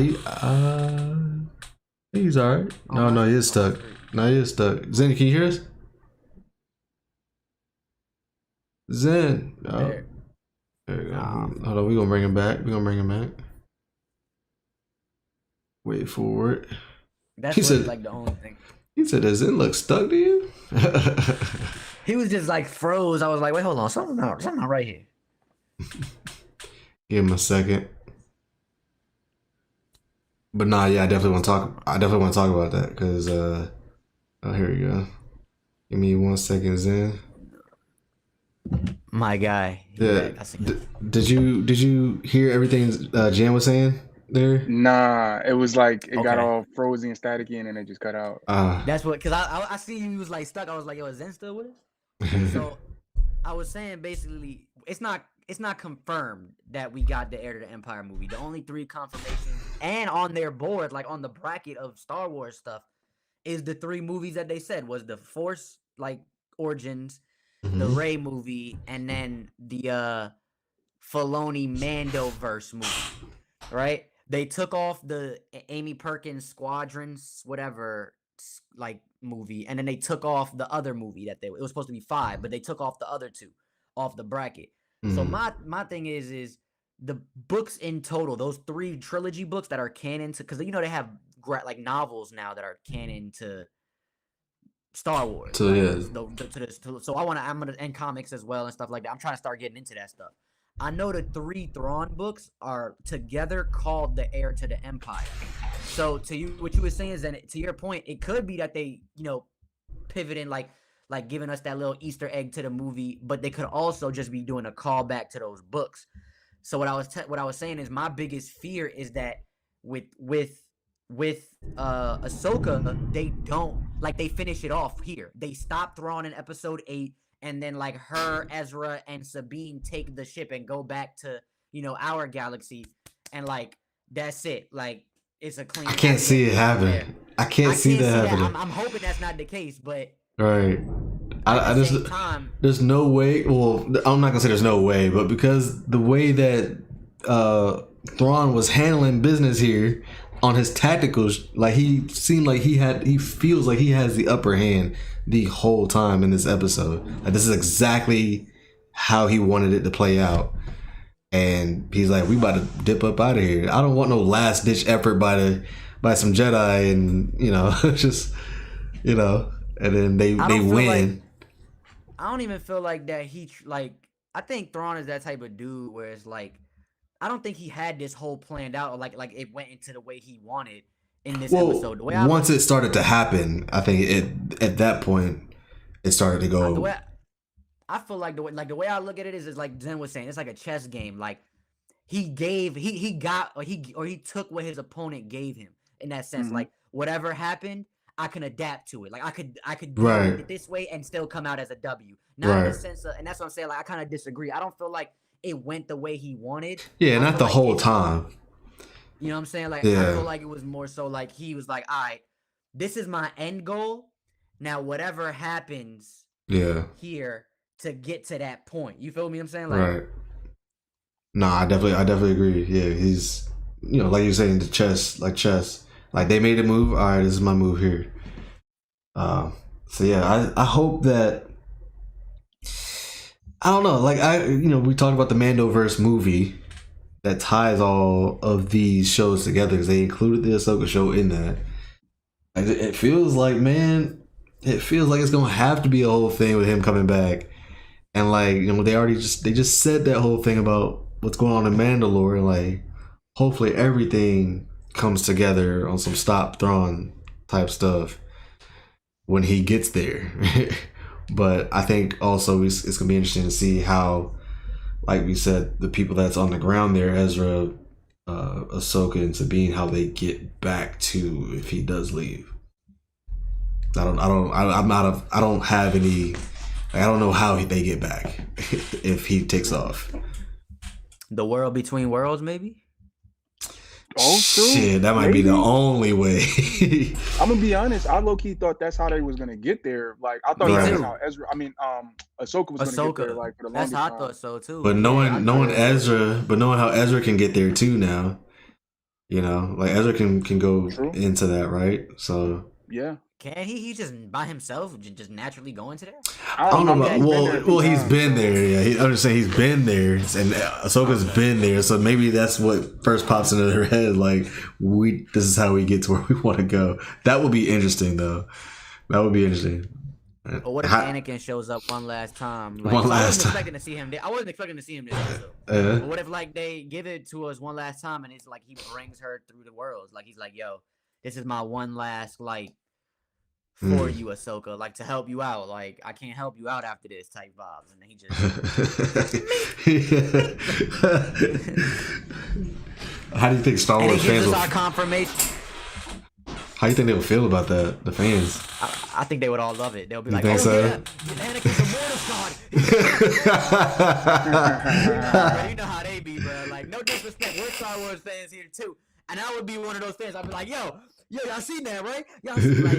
he's alright. No, he is stuck. No, he is stuck. Zen, can you hear us? Zen. Oh. There we go. Hold on, we're gonna bring him back. Wait for it. That's like the only thing. He said, does it look stuck to you? He was just like froze. I was like, wait, hold on. Something not right here. Give him a second. But nah, yeah, I definitely want to talk about that because oh, here we go. Give me 1 second, Zen. My guy. Yeah. Did you hear everything Jan was saying there? Nah, it was like it got all frozen and staticky, and then it just cut out. That's what, because I see he was like stuck. I was like, yo, is Zen still with us? So I was saying basically, it's not confirmed that we got the Heir to the Empire movie. The only 3 confirmations, and on their board, like on the bracket of Star Wars stuff, is the 3 movies that they said was the Force like Origins, the Rey movie, and then the Filoni Mandoverse movie, right? They took off the Amy Perkins Squadrons, whatever, like movie, and then they took off the other movie it was supposed to be 5, but they took off the other 2 off the bracket. So my thing is the books in total, those 3 trilogy books that are canon to, because they have like novels now that are canon to Star Wars. So yeah. So I'm gonna end comics as well and stuff like that. I'm trying to start getting into that stuff. I know the 3 Thrawn books are together called the Heir to the Empire. So to you, what you were saying is that, to your point, it could be that they, pivoting like giving us that little Easter egg to the movie, but they could also just be doing a callback to those books. So what I was saying is my biggest fear is that with Ahsoka, they don't, like, they finish it off here. They stop Thrawn in episode 8, and then like her, Ezra, and Sabine take the ship and go back to our galaxy, and like that's it. Like it's a clean. I can't see it happen. I can't see that happening. I'm hoping that's not the case, but right. There's no way. Well, I'm not gonna say there's no way, but because the way that Thrawn was handling business here on his tacticals, like he seemed like he feels like he has the upper hand the whole time in this episode. Like this is exactly how he wanted it to play out, and he's like, "We about to dip up out of here. I don't want no last ditch effort by some Jedi," and just and then they win. I don't even feel like that. I think Thrawn is that type of dude where it's like, I don't think he had this whole planned out, or like it went into the way he wanted in this episode. Once it started to happen, I think at that point it started to go. I feel like the way I look at it is like Zen was saying, it's like a chess game. Like he took what his opponent gave him in that sense. Mm-hmm. Like whatever happened, I can adapt to it. Like I could deal Right. with it this way and still come out as a W. Not in Right. the sense of, and that's what I'm saying. Like I kind of disagree. I don't feel like it went the way he wanted. Yeah, I not feel the like whole it- time. You know what I'm saying? Like I Yeah. feel like it was more so like he was like, all right, this is my end goal. Now whatever happens Yeah. here to get to that point. You feel me? I'm saying? Like Right. No, I definitely agree. Yeah, he's, you know, like you're saying, the chess. Like they made a move. All right, this is my move here. So yeah, I hope that, I don't know. Like we talked about the Mandoverse movie that ties all of these shows together because they included the Ahsoka show in that. Like, it feels like, man, it feels like it's gonna have to be a whole thing with him coming back. And like, they just said that whole thing about what's going on in Mandalore, and like hopefully everything comes together on some stop Thrawn type stuff when he gets there. But I think also it's gonna be interesting to see how, like we said, the people that's on the ground there, Ezra, Ahsoka, and Sabine, how they get back to if he does leave. I don't have any. I don't know how they get back if he takes off. the world between worlds, maybe. Oh, shit, that might be the only way. I'm gonna be honest. I low key thought that's how they was gonna get there. Like I thought that's how Ahsoka was gonna get there. Like for the That's longest how I time. thought so too. But knowing how Ezra can get there too now, like Ezra can go into that, right? So yeah. Can he? He's just by himself, just naturally go into there. I don't know about. He's been there. Yeah, I'm just saying he's been there, and Ahsoka's been there. So maybe that's what first pops into their head. Like this is how we get to where we want to go. That would be interesting, though. That would be interesting. Or what if Anakin shows up one last time? Like, one last time. I wasn't expecting to see him this episode. But what if like they give it to us one last time, and it's like he brings her through the worlds? Like he's like, "Yo, this is my one last like." For you, Ahsoka, like to help you out. Like I can't help you out after this type vibes, and then he just. How do you think Star Wars fans will? Our confirmation. How do you think they would feel about that? The fans. I think they would all love it. They'll be like, "Oh so? Yeah, Anakin's a mortal god." You know how they be, bro. Like no disrespect, we're Star Wars fans here too, and I would be one of those fans. I'd be like, "Yo, y'all seen that, right? Y'all seen like,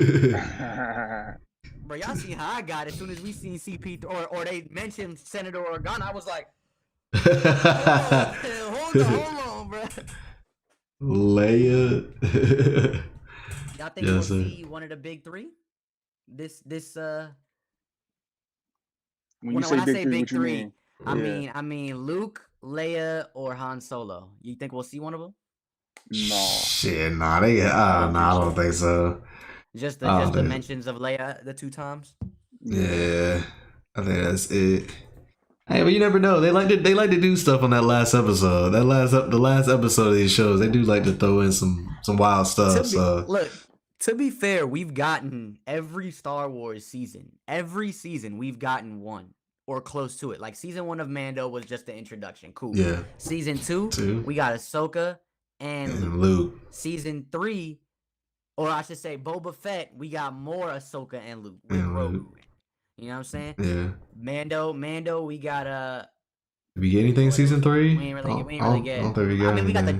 bro, y'all see how I got it. As soon as we seen CP or they mentioned Senator Organa, I was like, hold on, bro. Leia. Y'all think we'll see one of the big three? This when I say big three, I mean Luke, Leia, or Han Solo. You think we'll see one of them? No. Shit, nah, I don't think so. Just the mentions of Leia the 2 times. Yeah, I think that's it. Hey, but you never know. They like to do stuff on that last episode. The last episode of these shows, they do like to throw in some wild stuff. Look, to be fair, we've gotten every Star Wars season. Every season we've gotten one or close to it. Like season 1 of Mando was just the introduction. Cool. Yeah. Season 2, we got Ahsoka and Luke. Season 3, or I should say Boba Fett, we got more Ahsoka and Luke with Grogu. You know what I'm saying? Yeah. Mando, we got Did we get anything season 3? We ain't really get. I don't think we got. I mean, we got the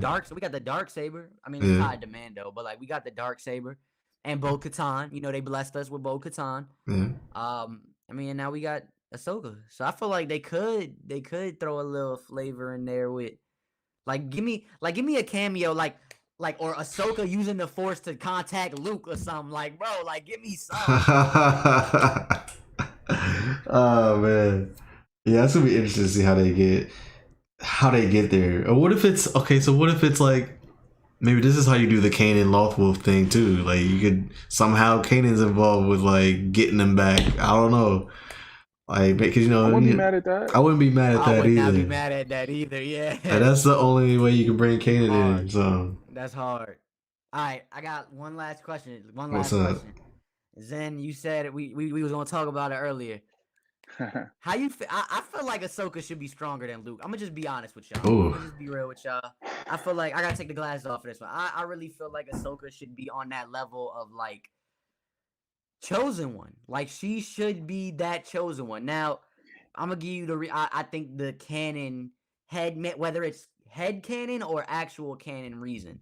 dark saber. I mean, it's tied to Mando, but like we got the dark saber and Bo-Katan. You know, they blessed us with Bo-Katan. Yeah. I mean, and now we got Ahsoka. So I feel like they could throw a little flavor in there with, like, give me a cameo, like or Ahsoka using the Force to contact Luke or something. Like, bro, like give me something. Oh man, yeah, that's gonna be interesting to see how they get there. Or what if it's okay? So what if it's like maybe this is how you do the Kanan Lothwolf thing too? Like you could somehow Kanan's involved with like getting them back. I don't know. Like, because I wouldn't be mad at that. I wouldn't be mad at that either. I would not be mad at that either. Yeah. And that's the only way you can bring Kanan in. So that's hard. All right, I got one last question. Question. Zen, you said we was gonna talk about it earlier. How you feel? I feel like Ahsoka should be stronger than Luke. I'm gonna just be honest with y'all. I'm gonna just be real with y'all. I feel like I gotta take the glasses off for this one. I really feel like Ahsoka should be on that level of like chosen one. Like, she should be that chosen one. Now, I'm gonna give you the. I think the canon whether it's head canon or actual canon reason,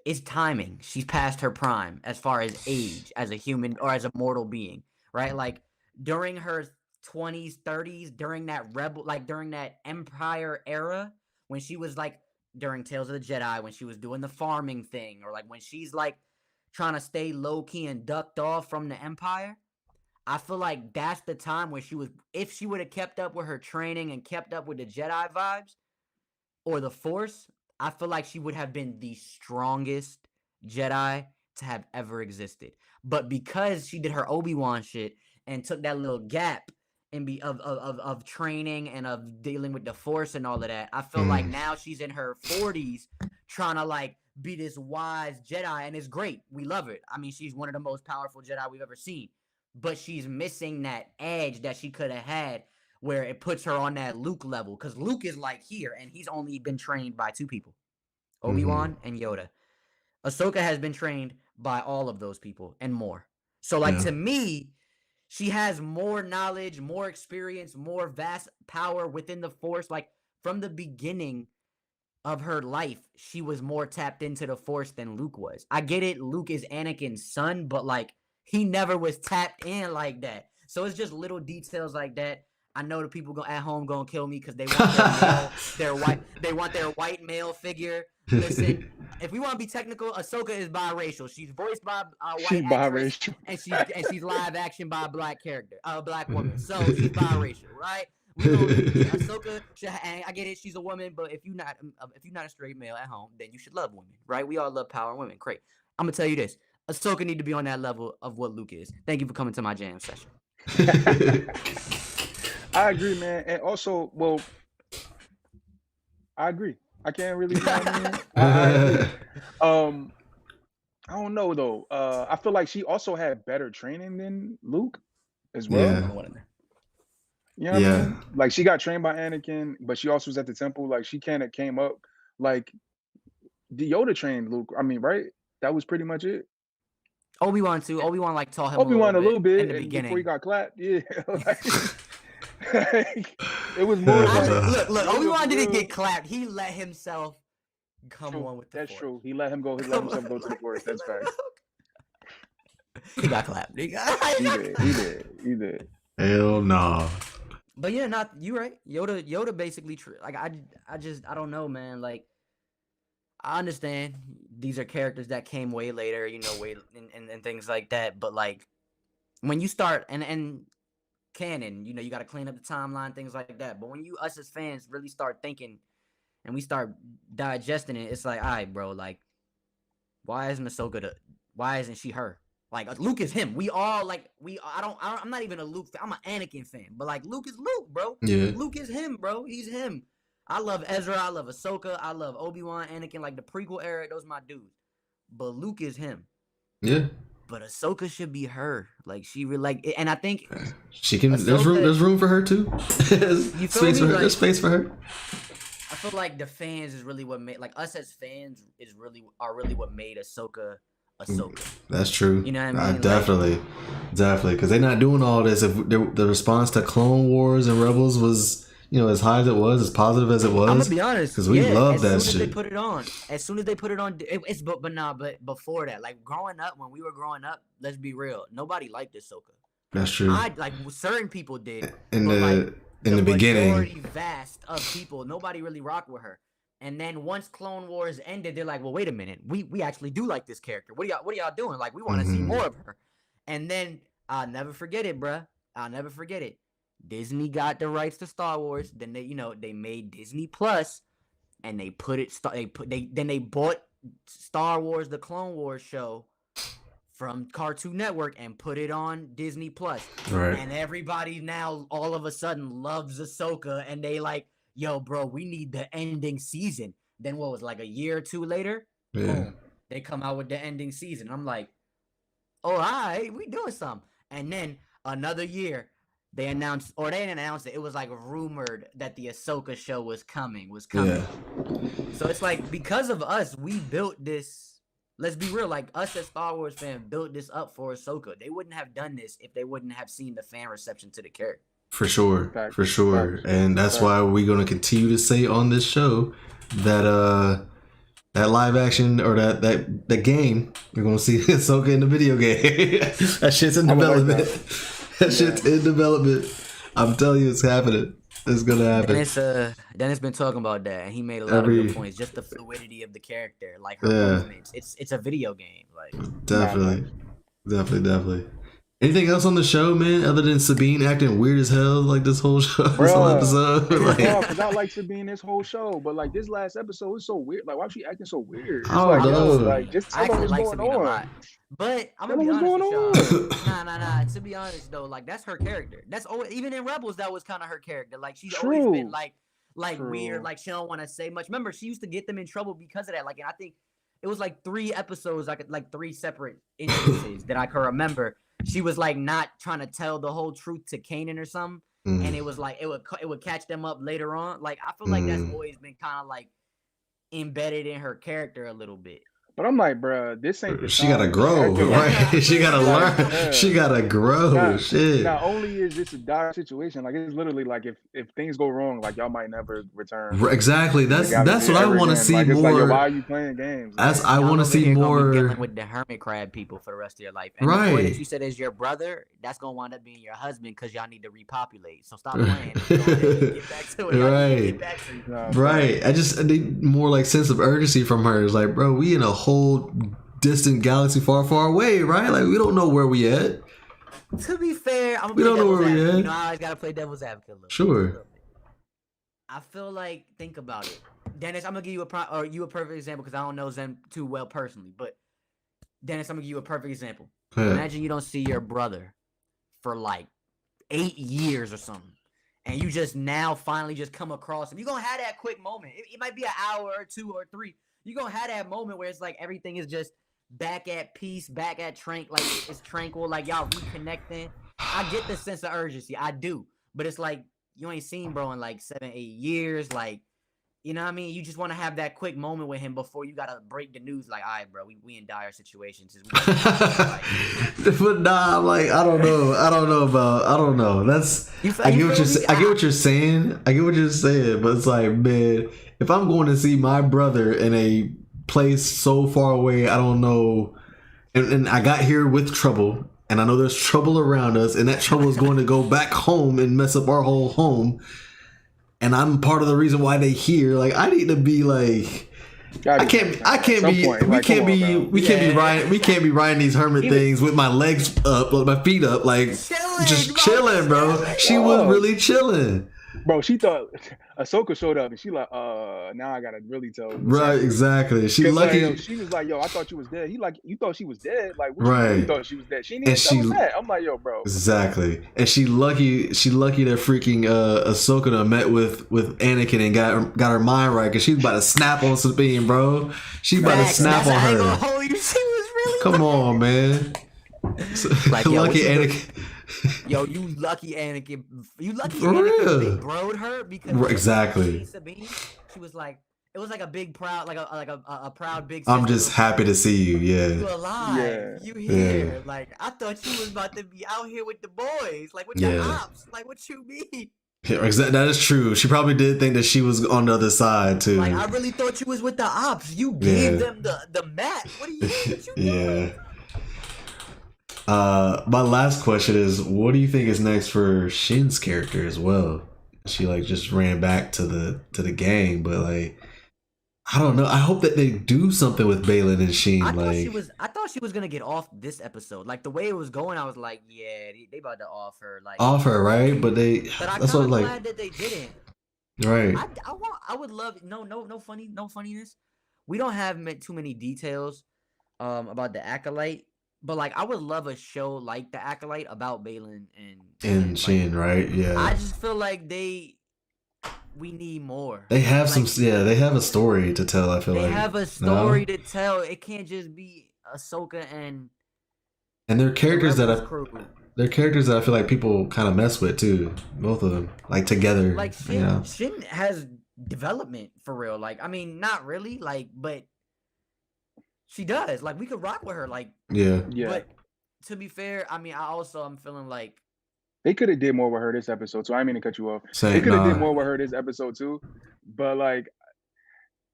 is timing. She's past her prime as far as age, as a human or as a mortal being, right? Like during her 20s, 30s, during that during that Empire era, when she was like during Tales of the Jedi, when she was doing the farming thing, or like when she's like trying to stay low key and ducked off from the Empire. I feel like that's the time where if she would have kept up with her training and kept up with the Jedi vibes or the Force, I feel like she would have been the strongest Jedi to have ever existed. But because she did her Obi-Wan shit and took that little gap of training and of dealing with the Force and all of that, I feel like now she's in her 40s trying to like be this wise Jedi, and it's great. We love it. I mean, she's one of the most powerful Jedi we've ever seen. But she's missing that edge that she could have had where it puts her on that Luke level. Because Luke is like here, and he's only been trained by two people, Obi-Wan and Yoda. Ahsoka has been trained by all of those people and more. So, like, to me, she has more knowledge, more experience, more vast power within the Force. Like, from the beginning of her life, she was more tapped into the Force than Luke was. I get it, Luke is Anakin's son, but, like, he never was tapped in like that. So it's just little details like that. I know the people at home gonna kill me because they want they want their white male figure. Listen, if we want to be technical, Ahsoka is biracial. She's voiced by a white actress, and she's live action by a black character, a black woman. So she's biracial, right? Ahsoka, I get it, she's a woman, but if you're not a straight male at home, then you should love women, right? We all love power and women. Great. I'm gonna tell you this. Ahsoka need to be on that level of what Luke is. Thank you for coming to my jam session. I agree, man. And also, well, I agree. I can't really, you know what I mean? I agree. I don't know though. I feel like she also had better training than Luke as well. Yeah. You know what I mean? Like she got trained by Anakin, but she also was at the temple. Like she kind of came up like the Yoda trained Luke. I mean, right? That was pretty much it. Obi-Wan too. Obi-Wan like taught him Obi-Wan a little bit in the beginning before he got clapped. Yeah. Like, it was more like, look, Obi-Wan didn't get clapped. He let himself come on with the That's Force. true. He let himself go to the Force. That's fact. He got clapped. He did. Hell no. But yeah, you right. Yoda basically like I don't know, man. Like I understand these are characters that came way later, you know, and things like that. But like when you start and canon, you know, you got to clean up the timeline, things like that. But when us as fans really start thinking and we start digesting it, it's like, all right, bro, like why isn't she her? Like Luke is him. We all like I'm not even a Luke fan. I'm an Anakin fan, but like Luke is Luke, bro. Yeah. Luke is him, bro. He's him. I love Ezra. I love Ahsoka. I love Obi-Wan, Anakin, like the prequel era. Those my dudes. But Luke is him. Yeah. But Ahsoka should be her. Like she really like, and I think she can. Ahsoka, there's room for her too. Space for her. There's space for her. I feel like the fans is really what made like us as fans are really what made Ahsoka. That's true. You know what I mean? Definitely, because they're not doing all this. If the response to Clone Wars and Rebels was, you know, as high as it was, as positive as it was, I'm gonna be honest, because we love that shit. As soon as they put it on, but before that, like when we were growing up, let's be real, nobody liked Ahsoka. That's true. Certain people did in the beginning. Vast of people, nobody really rocked with her. And then once Clone Wars ended, they're like, well, wait a minute. We actually do like this character. What are y'all doing? Like, we want to see more of her. And then I'll never forget it, bruh. I'll never forget it. Disney got the rights to Star Wars. Then they made Disney Plus, and they they bought Star Wars, the Clone Wars show from Cartoon Network, and put it on Disney Plus. Right. And everybody now all of a sudden loves Ahsoka, and they like, yo, bro, we need the ending season. Then what was like a year or two later? Yeah. Boom, they come out with the ending season. I'm like, oh, all right, we doing something. And then another year, they didn't announce it. It was like rumored that the Ahsoka show was coming. Yeah. So it's like, because of us, we built this let's be real. Like us as Star Wars fans built this up for Ahsoka. They wouldn't have done this if they wouldn't have seen the fan reception to the character. For sure, Facts. for sure, Facts. and that's why we're gonna continue to say on this show that that live action or that game, we're gonna see Ahsoka in the video game. That shit's in development. That shit's in development. I'm telling you, it's happening. It's gonna happen. Dennis been talking about that, and he made a lot of good points. Just the fluidity of the character, like her movements. It's a video game, like definitely. Anything else on the show, man, other than Sabine acting weird as hell like this whole show, this whole episode? Like, because I like Sabine this whole show, but like this last episode was so weird. Like, why is she acting so weird? It's like, yo, like, just I tell her actually what's like going Sabine a on. lot. But I'm gonna be honest with y'all. Nah. To be honest though, like that's her character. That's always, even in Rebels, that was kind of her character. Like she's always been like weird. Like she don't want to say much. Remember, she used to get them in trouble because of that. Like, and I think it was like 3 episodes, like 3 separate instances that I can remember. She was like not trying to tell the whole truth to Kanan or something, and it was like it would catch them up later on. Like I feel like that's always been kind of like embedded in her character a little bit. But I'm like, bro, this ain't the She gotta grow, right? She gotta learn. Yeah. She gotta grow. Shit. Not only is this a dire situation, like it's literally like if things go wrong, like y'all might never return. Exactly. That's what I want to see like, more. It's like, yo, why are you playing games? Like, I want to see more dealing with the hermit crab people for the rest of your life. And the boy that you said is your brother, that's gonna wind up being your husband because y'all need to repopulate. So stop playing. Get back to it. Right. I need more like sense of urgency from her. It's like, bro, we in a whole distant galaxy far, far away, right? Like we don't know where we at. To be fair, we don't know where we at. You know, I always gotta play devil's advocate a little. Sure. I feel like, think about it, Dennis. I'm gonna give you a perfect example because I don't know Zenn too well personally. But Dennis, I'm gonna give you a perfect example. Yeah. Imagine you don't see your brother for like 8 years or something, and you just now finally just come across him. You're gonna have that quick moment. It might be an hour or 2 or 3. You're gonna have that moment where it's like everything is just back at peace, back at like it's tranquil, like y'all reconnecting. I get the sense of urgency, I do, but it's like you ain't seen bro in like 7-8 years, like, you know what I mean? You just want to have that quick moment with him before you gotta break the news. Like, all right, bro, we in dire situations. But nah, I'm like, I don't know. That's I get what you're saying. But it's like, man, if I'm going to see my brother in a place so far away, I don't know, and I got here with trouble, and I know there's trouble around us, and that trouble is going to go back home and mess up our whole home, and I'm part of the reason why they here. Like, I need to be like, we can't be riding these hermit things with my legs up, with my feet up, like just chilling, bro. She was really chilling. Bro, she thought Ahsoka showed up, and she like, now I gotta really tell. Right, exactly. She lucky. Like, she was like, yo, I thought you was dead. He like, you thought she was dead. Like, right? You thought she was dead. She didn't even tell that. I'm like, yo, bro. Exactly. And she lucky that freaking Ahsoka met with Anakin and got her mind right, because she's about to snap on Sabine, bro. She's about to snap on her. Come on, man. Like, yo, lucky Anakin. Yo, you lucky Anakin. You lucky Anakin big broed her because exactly. Sabine, she was like, it was like a big proud, like a proud big. I'm just happy to see you. Yeah. You alive. Yeah. You here. Yeah. Like, I thought you was about to be out here with the boys, like with the ops. Like, what you mean? Yeah, that is true. She probably did think that she was on the other side too. Like, I really thought you was with the ops. You gave them the mat. What do you mean? What you doing? My last question is, what do you think is next for Shin's character as well? She like just ran back to the gang, but like, I don't know. I hope that they do something with Baylan and Shin. I thought she was gonna get off this episode. Like the way it was going, I was like, yeah, they about to offer right? But I'm kind of glad that they didn't. Right. I would love no funniness. We don't have too many details about the Acolyte. But like, I would love a show like The Acolyte about Baylan and Shin, right? Yeah. I just feel like we need more. They have they have a story to tell. I feel like they have a story to tell. It can't just be Ahsoka and they're characters that I feel like people kind of mess with too. Both of them, like together. Like Shin has development for real. Like, I mean, not really. Like, but She does. Like we could rock with her. Like, Yeah. but to be fair, I mean, I'm feeling like they could have did more with her this episode. So I didn't mean to cut you off. Same, they could have did nah. more with her this episode too. But like,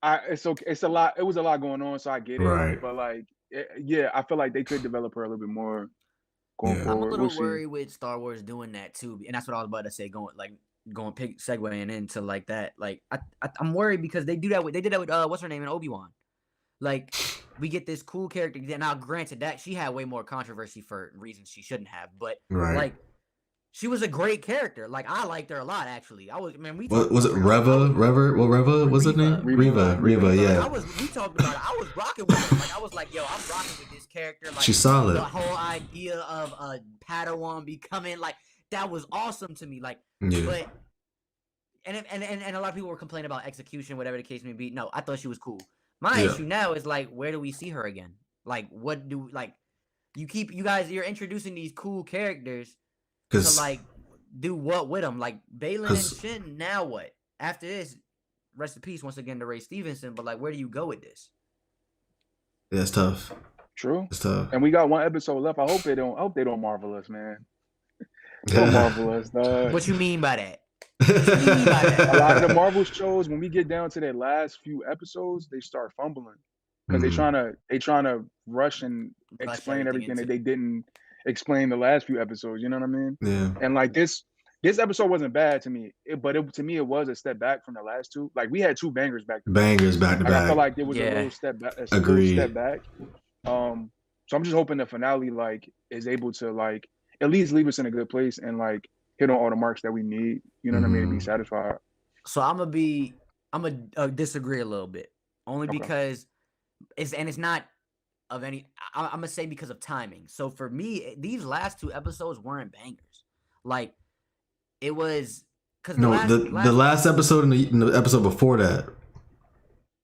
it's okay. It's a lot. It was a lot going on, so I get it. Right. But like, yeah, I feel like they could develop her a little bit more going Yeah. forward. I'm a little We'll worried see. with Star Wars doing that too, and that's what I was about to say. Segueing into like that. Like I'm worried because they did that with what's her name in Obi-Wan. Like we get this cool character. Now, granted that she had way more controversy for reasons she shouldn't have, but Right. like she was a great character. Like I liked her a lot actually. We What was it? Reva? Reva was her name? Reva. Yeah. We talked about it. I was rocking with her. Like I was like, yo, I'm rocking with this character. Like She's solid. The whole idea of a Padawan becoming like that was awesome to me. Like, Yeah. but and a lot of people were complaining about execution, whatever the case may be. No, I thought she was cool. My issue now is like, where do we see her again? Like, what do like you're introducing these cool characters to like do what with them? Like Baylan and Shin. Now what? After this, rest in peace once again to Ray Stevenson. But like, where do you go with this? Yeah, it's tough. True. It's tough. And we got one episode left. I hope they don't marvel us, man. Don't marvel us, dog. What you mean by that? A lot of the Marvel shows, when we get down to their last few episodes, they start fumbling because they trying to rush and explain everything that they didn't explain the last few episodes. You know what I mean? Yeah. And like this episode wasn't bad to me, but to me it was a step back from the last two. Like we had two bangers back to back. I feel like it was a little step back. Agreed. Step back. So I'm just hoping the finale like is able to like at least leave us in a good place and like hit on all the marks that we need, you know what I mean, to be satisfied. So I'm gonna disagree a little bit, only because it's not of any. I'm gonna say because of timing. So for me, these last two episodes weren't bangers. Like it was because the last episode and the episode before that.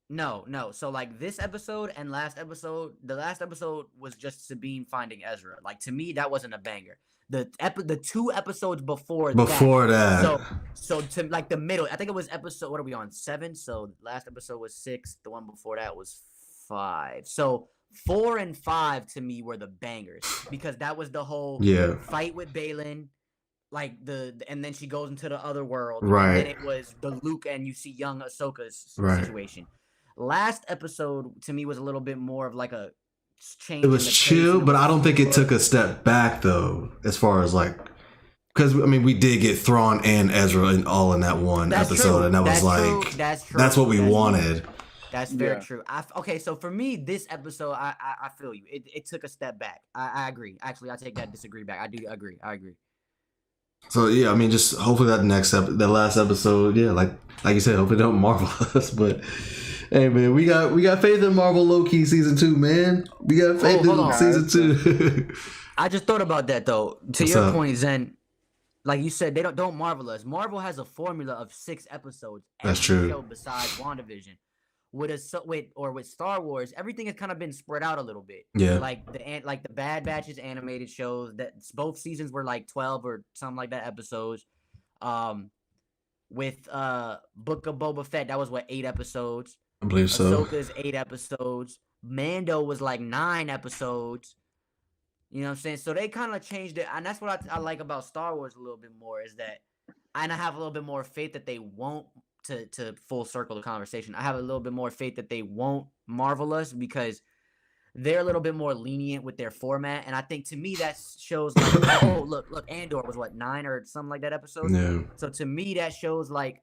No. So like this episode and last episode, the last episode was just Sabine finding Ezra. Like to me, that wasn't a banger. The two episodes before that. So to like the middle, I think it was episode. What are we on? 7. So last episode was 6. The one before that was 5. So 4 and 5 to me were the bangers because that was the whole fight with Baylan. Like and then she goes into the other world. Right. And then it was the Luke and you see young Ahsoka's situation. Last episode to me was a little bit more of like a change. It was chill, but I don't think it took a step back though, as far as like, because I mean we did get Thrawn and Ezra in that one episode, and that was like that's what we wanted. That's very true. Okay, so for me, this episode, I feel you. It took a step back. I agree. Actually, I take that disagree back. I do agree. I agree. So yeah, I mean, just hopefully that last episode, like you said, hopefully they don't marvel us, but. Hey man, we got faith in Marvel Low-Key season 2, man. We got faith in season 2. I just thought about that though. To your point, Zen, like you said, they don't marvel us. Marvel has a formula of 6 episodes. That's true. Show besides WandaVision, with Star Wars, everything has kind of been spread out a little bit. Yeah. Like the Bad Batch's animated shows that both seasons were like 12 or something like that episodes. With Book of Boba Fett, that was 8 episodes. I believe so. Ahsoka's 8 episodes. Mando was like 9 episodes. You know what I'm saying? So they kind of changed it. And that's what I like about Star Wars a little bit more is that I have a little bit more faith that they won't, to full circle the conversation, I have a little bit more faith that they won't marvel us because they're a little bit more lenient with their format. And I think to me that shows like, oh, look, Andor was 9 or something like that episode? Yeah. So to me that shows like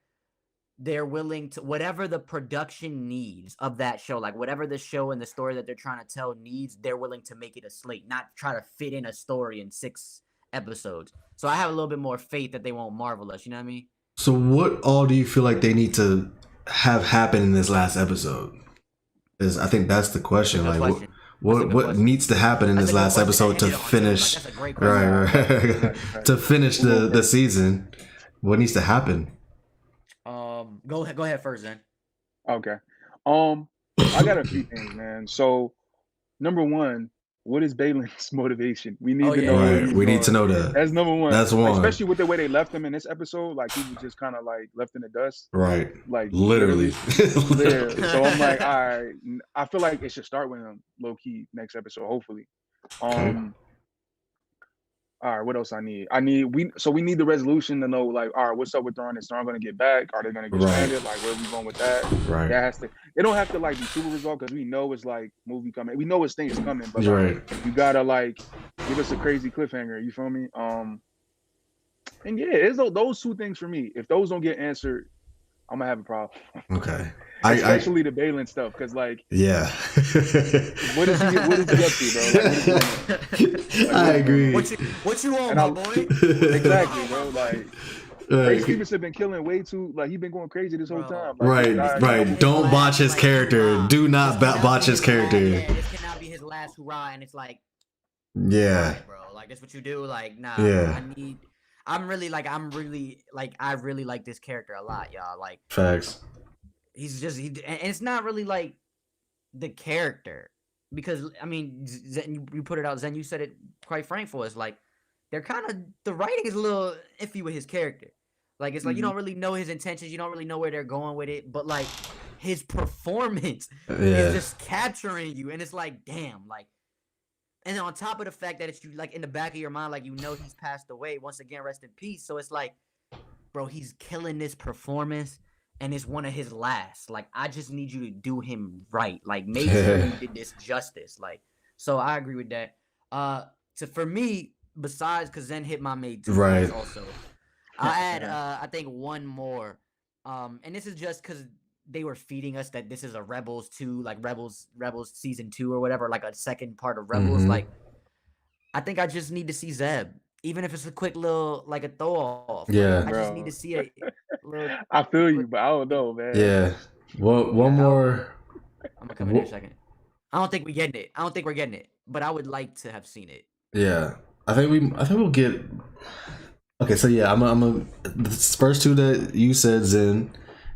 they're willing to, whatever the production needs of that show, like whatever the show and the story that they're trying to tell needs, they're willing to make it a slate, not try to fit in a story in 6 episodes. So I have a little bit more faith that they won't marvel us. You know what I mean? So what all do you feel like they need to have happen in this last episode? I think that's the question. Like what needs to happen in this last episode to finish? That's a great question. Right. To finish the season, what needs to happen? Go ahead first, then. Okay. I got a few things, man. So, number one, what is Balin's motivation? We need Oh, to yeah, know yeah, where Right. he's We need to going. know that. That's number one. That's Like, one. especially with the way they left him in this episode, like he was just kind of like left in the dust, Right. like Literally. Yeah. So I'm like, all right. I feel like it should start with him low key next episode, hopefully. Okay. All right, what else I need? We need the resolution to know, like, all right, what's up with Thrawn? Is Thrawn gonna get back? Are they gonna get Right. stranded? Like, where we going with that? Right. That has to. It don't have to like be super resolved because we know it's like movie coming. We know it's things coming, but like, Right. you gotta like give us a crazy cliffhanger. You feel me? And yeah, it's those two things for me. If those don't get answered, I'm gonna have a problem. Okay. Especially the Balin stuff, because like, Yeah. what is he up to, bro? Like, what is going on? Like, I agree. What you on, And my boy? Exactly, bro. Like, Ray Right. Stevenson been killing way too. Like, he been going crazy this whole Bro. time. Like, this guy- Right. Don't botch his Like, character. hurrah. Do not This cannot botch be his last- character. Yeah, this cannot be his last hurrah, and it's like, Yeah. alright, bro, like that's what you do. Like, nah, Yeah. I really like this character a lot, y'all. Like, Facts. and it's not really like the character, because I mean, Zen, you put it out, Zen, you said it quite frank for us. Like, the writing is a little iffy with his character. Like, it's like you don't really know his intentions, you don't really know where they're going with it, but like his performance Yeah. is just capturing you, and it's like, damn, like. And then on top of the fact that it's you, like, in the back of your mind, like, you know he's passed away. Once again, rest in peace. So it's like, bro, he's killing this performance, and it's one of his last. Like, I just need you to do him right. Like, make sure you did this justice. Like, so I agree with that. So for me, besides, because Zen hit my made too, Right. also, I add, I think one more. And this is just because they were feeding us that this is a Rebels 2, like Rebels season 2 or whatever, like a second part of Rebels. Mhm. Like, I think I just need to see Zeb, even if it's a quick little, like, a throw off. Yeah. Like, I just Bro. need to see a little. I feel you, but I don't know, man. Yeah. One more. I'm gonna come in here in a second. I don't think we're getting it, but I would like to have seen it. Yeah. I think we'll get. Okay, so yeah, I'm the first two that you said, Zen,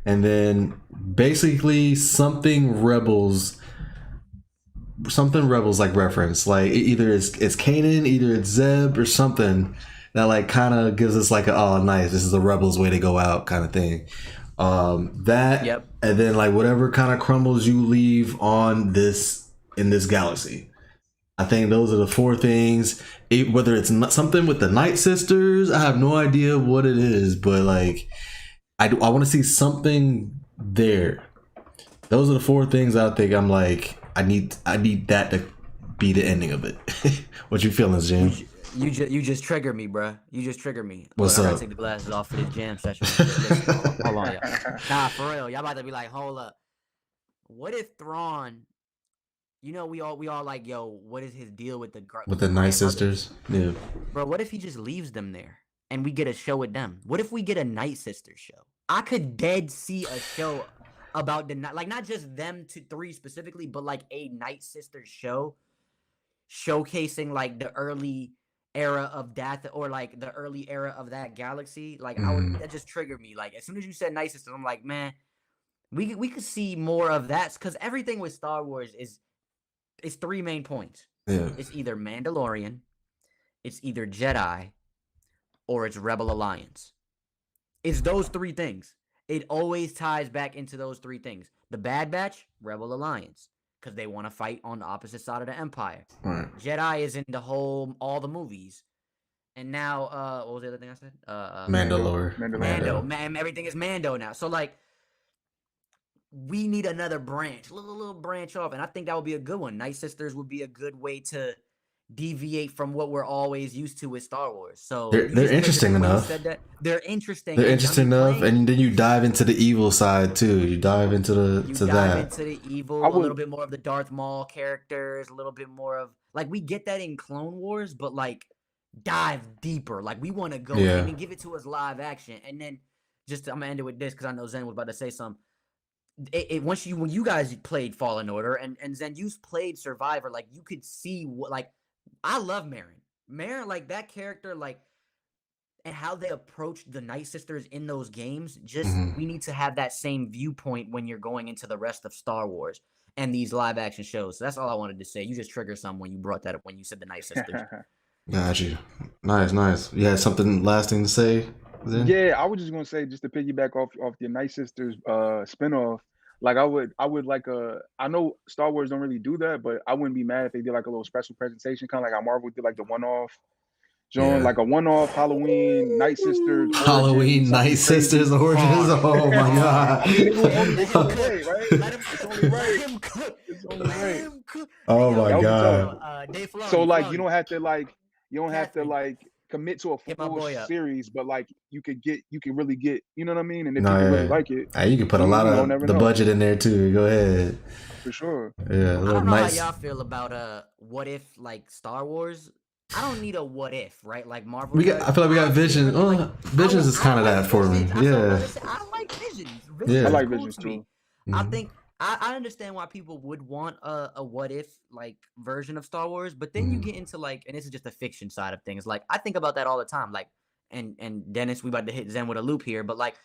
and then basically something rebels like reference, like either it's Kanan, either it's Zeb or something that like kind of gives us like oh nice, this is a rebels way to go out kind of thing. That Yep. and then like whatever kind of crumbles you leave on this in this galaxy. I think those are the four things. Whether it's not something with the Night Sisters, I have no idea what it is, but like I want to see something there. Those are the four things I think I'm like I need that to be the ending of it. What you feeling, Jim? You just triggered me, bruh. You just triggered me. What's I gotta up? take the glasses off for this jam session. Listen, hold on, y'all. Nah, for real. Y'all about to be like, hold up. What if Thrawn? You know, we all like, yo, what is his deal with the Night grandmothers? Sisters? Yeah. Bro, what if he just leaves them there and we get a show with them? What if we get a Night Sisters show? I could dead see a show about the night, like not just them three specifically, but like a Night Sisters show showcasing like the early era of Dath or like the early era of that galaxy. Like that just triggered me. Like as soon as you said Night Sisters, I'm like, man, we could see more of that, because everything with Star Wars is three main points. Yeah. It's either Mandalorian, it's either Jedi, or it's Rebel Alliance. It's those three things. It always ties back into those three things. The Bad Batch, Rebel Alliance, because they want to fight on the opposite side of the Empire. Right. Jedi is in all the movies. And now, what was the other thing I said? Mandalore. Mando. Man, everything is Mando now. So, like, we need another branch, little branch off, and I think that would be a good one. Night Sisters would be a good way to deviate from what we're always used to with Star Wars. So They're interesting enough. They're interesting. They're interesting enough, and then you dive into the evil side too. You dive into into the evil, I a would- little bit more of the Darth Maul characters, a little bit more of like we get that in Clone Wars, but like dive deeper. Like we want to go Yeah. in and give it to us live action, and then I'm gonna end it with this because I know Zen was about to say something. When you guys played Fallen Order and Zen you played Survivor, like you could see what, like, I love Marin, like that character, like, and how they approached the Night Sisters in those games. Just we need to have that same viewpoint when you're going into the rest of Star Wars, and these live action shows. So that's all I wanted to say. You just triggered something when you brought that up when you said the Night Sisters. Got you. Nice. You had something lasting to say? Zen? Yeah, I was just gonna say, just to piggyback off the Night Sisters spinoff, like I would like I know Star Wars don't really do that, but I wouldn't be mad if they did like a little special presentation, kind of like how Marvel did like the one-off joint, Yeah. like a one-off Halloween Night Sisters Halloween origin, Night something crazy. Sisters origins. Oh my god. I mean, it's only right, right? It's only right. Let him cook. It's only right. Let him cook. Oh Yo, my That would be god. tough. Dave Filoni, So like Filoni. you don't have to Catherine. like commit to a Hit my full boy up. series, but like you can really get, you know what I mean? And if No, people really yeah. like it, Hey, you can put a lot you'll of never the know. budget in there too. Go ahead. For sure. Yeah, a I little don't know nice. how y'all feel about what if like Star Wars. I don't need a what if, right? Like Marvel. We got. does. I feel like we got I Vision. feel like- Visions is kind of that for me. Visions. I feel Yeah. like I like Visions. Visions Yeah. is I like cool Visions to me. too. I Mhm. think I understand why people would want a what if like version of Star Wars, but then you Mhm. get into like, and this is just the fiction side of things. Like I think about that all the time. Like, and Dennis, we about to hit Zen with a loop here, but like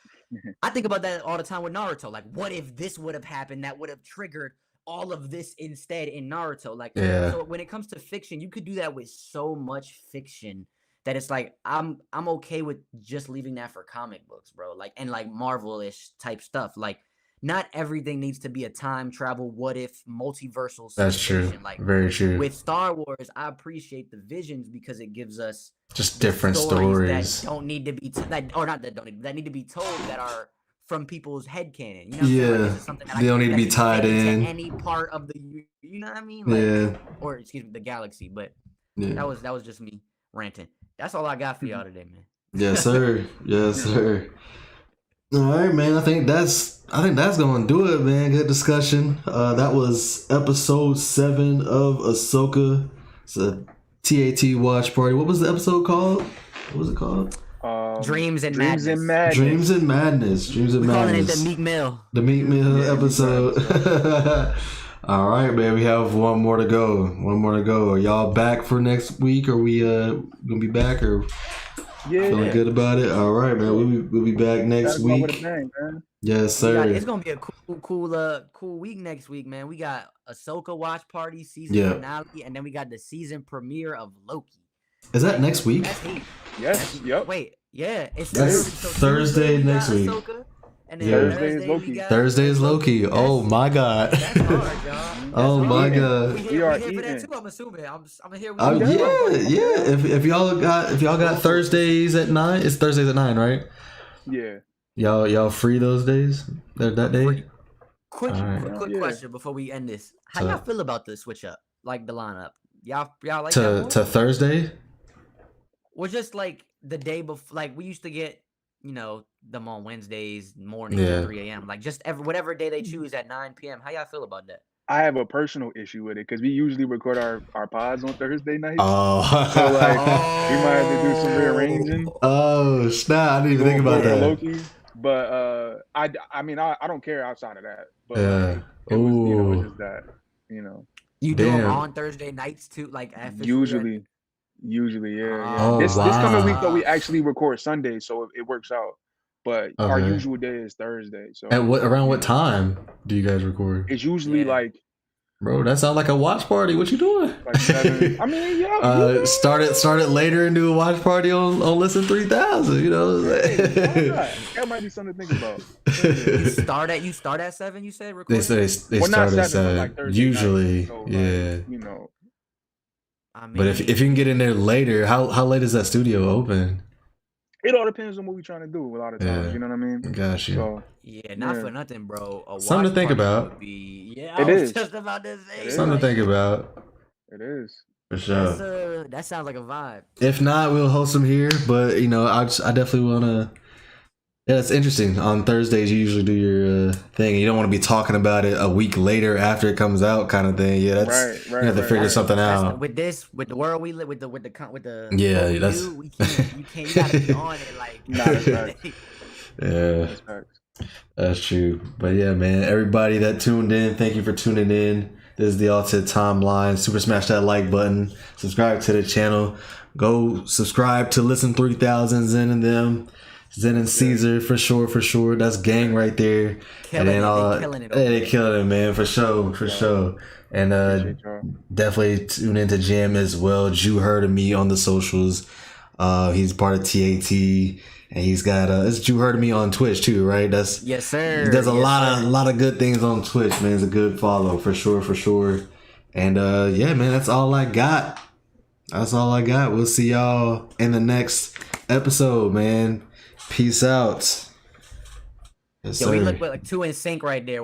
I think about that all the time with Naruto. Like, what if this would have happened? That would have triggered all of this instead in Naruto. Like, Yeah. so when it comes to fiction, you could do that with so much fiction that it's like I'm okay with just leaving that for comic books, bro. Like and like Marvel-ish type stuff. Like, not everything needs to be a time travel, what if, multiversal That's true. situation. Like Very true. with Star Wars, I appreciate the visions because it gives us Just the different that stories. don't need to be that need to be told that are from people's headcanon. You know what I'm saying? Like, Yeah. this is something that They don't need to that be can tied fit into in. any part of the you know what I mean? Like, Yeah. or excuse me, the galaxy. But Yeah. that was just me ranting. That's all I got for y'all today, man. Yes, sir. Yes, sir. All right, man. I think that's gonna do it, man. Good discussion. That was episode 7 of Ahsoka. It's a TAT watch party. What was the episode called? What was it called? Dreams and Dreams and Madness. Madness. Dreams and Madness. Dreams and We're calling it Madness. the Meek Mill. The Meek Mill Yeah, episode. All right, man. We have one more to go. Are y'all back for next week? Are we gonna be back or feeling Yeah. good about it? All right, man. We'll be back next That's what with a week. bang, man. Yes, We got- sir. it's gonna be a cool week next week, man. We got Ahsoka watch party season Yeah. finale, and then we got the season premiere of Loki. Is that next week? That's heat. Yes. Yep. Wait, yeah, it's That's Thursday Tuesday we got next week. Ahsoka, and then Yeah. Thursday is we Loki. got Thursday is Loki. Oh my god. That's hard, y'all. Oh That's my hard. god. We are here for that eating. too. I'm assuming. I'm here. Oh with you. yeah. If y'all got Thursdays at 9, it's Thursdays at 9, right? Yeah. Y'all free those days? That day? Free. Quick Alright. Yeah. question before we end this. How So- y'all feel about the switch up, like the lineup? Y'all like that more? To Thursday? Or just like the day before, like we used to get, them on Wednesdays morning Yeah. at 3 a.m. Like just whatever day they choose at 9 p.m. How y'all feel about that? I have a personal issue with it because we usually record our pods on Thursday nights. Oh. So like we might have to do some rearranging. Oh, snap. I didn't even think about for that. Loki. But I mean I don't care outside of that. But Yeah. like, it was Ooh. it's just that, You do them Damn. on Thursday nights too, like usually, yeah. Oh, This coming week though wow. we actually record Sunday, so it works out. But our Okay. usual day is Thursday. So Around what time do you guys record? it's usually Yeah. Bro, that sounds like a watch party. What you doing? like 7. I mean, yeah. Start it later and do a watch party on Listen 3000. You know. Hey, why not? That might be something to think about. You start at 7. You said They recording. say they Well, not start at 7, but 7. like Thursday Usually, night. So, like, yeah. I mean, But if you can get in there later, how late is that studio open? it all depends on what we're trying to do a lot of times. Yeah. You know what I mean? Got you. So yeah, not yeah. for nothing, bro. A Something to watch think party about. would be, yeah, It I was is. just about to say. It is. Something to think about. it is. For That's, sure. that sounds like a vibe. If not, we'll host them here. But I definitely want to. Yeah, it's interesting. On Thursdays, you usually do your thing. You don't want to be talking about it a week later after it comes out, kind of thing. Yeah, that's Right. you have to figure something out. With the world we live with the Yeah, what we that's- do, we can't you gotta be on it like Nah, that's right. Yeah, That's facts. that's true. But yeah, man, everybody that tuned in, thank you for tuning in. This is the Alternate Timeline. Super smash that like button. Subscribe to the channel. Go subscribe to Listen 3000 Zen and them. Zen and Caesar for sure. That's gang right there. Killing it. They killing it. They killing it, man, for sure. And Appreciate y'all. definitely tune into Jam as well. Jew heard of me on the socials. He's part of TAT, and he's got it's Jew heard of me on Twitch too, right? That's Yes, sir. He does a Yes, lot of good things on Twitch, man. It's a good follow for sure. And yeah, man, that's all I got. We'll see y'all in the next episode, man. Peace out. Yes, Yo, we sir. look like two in sync right there.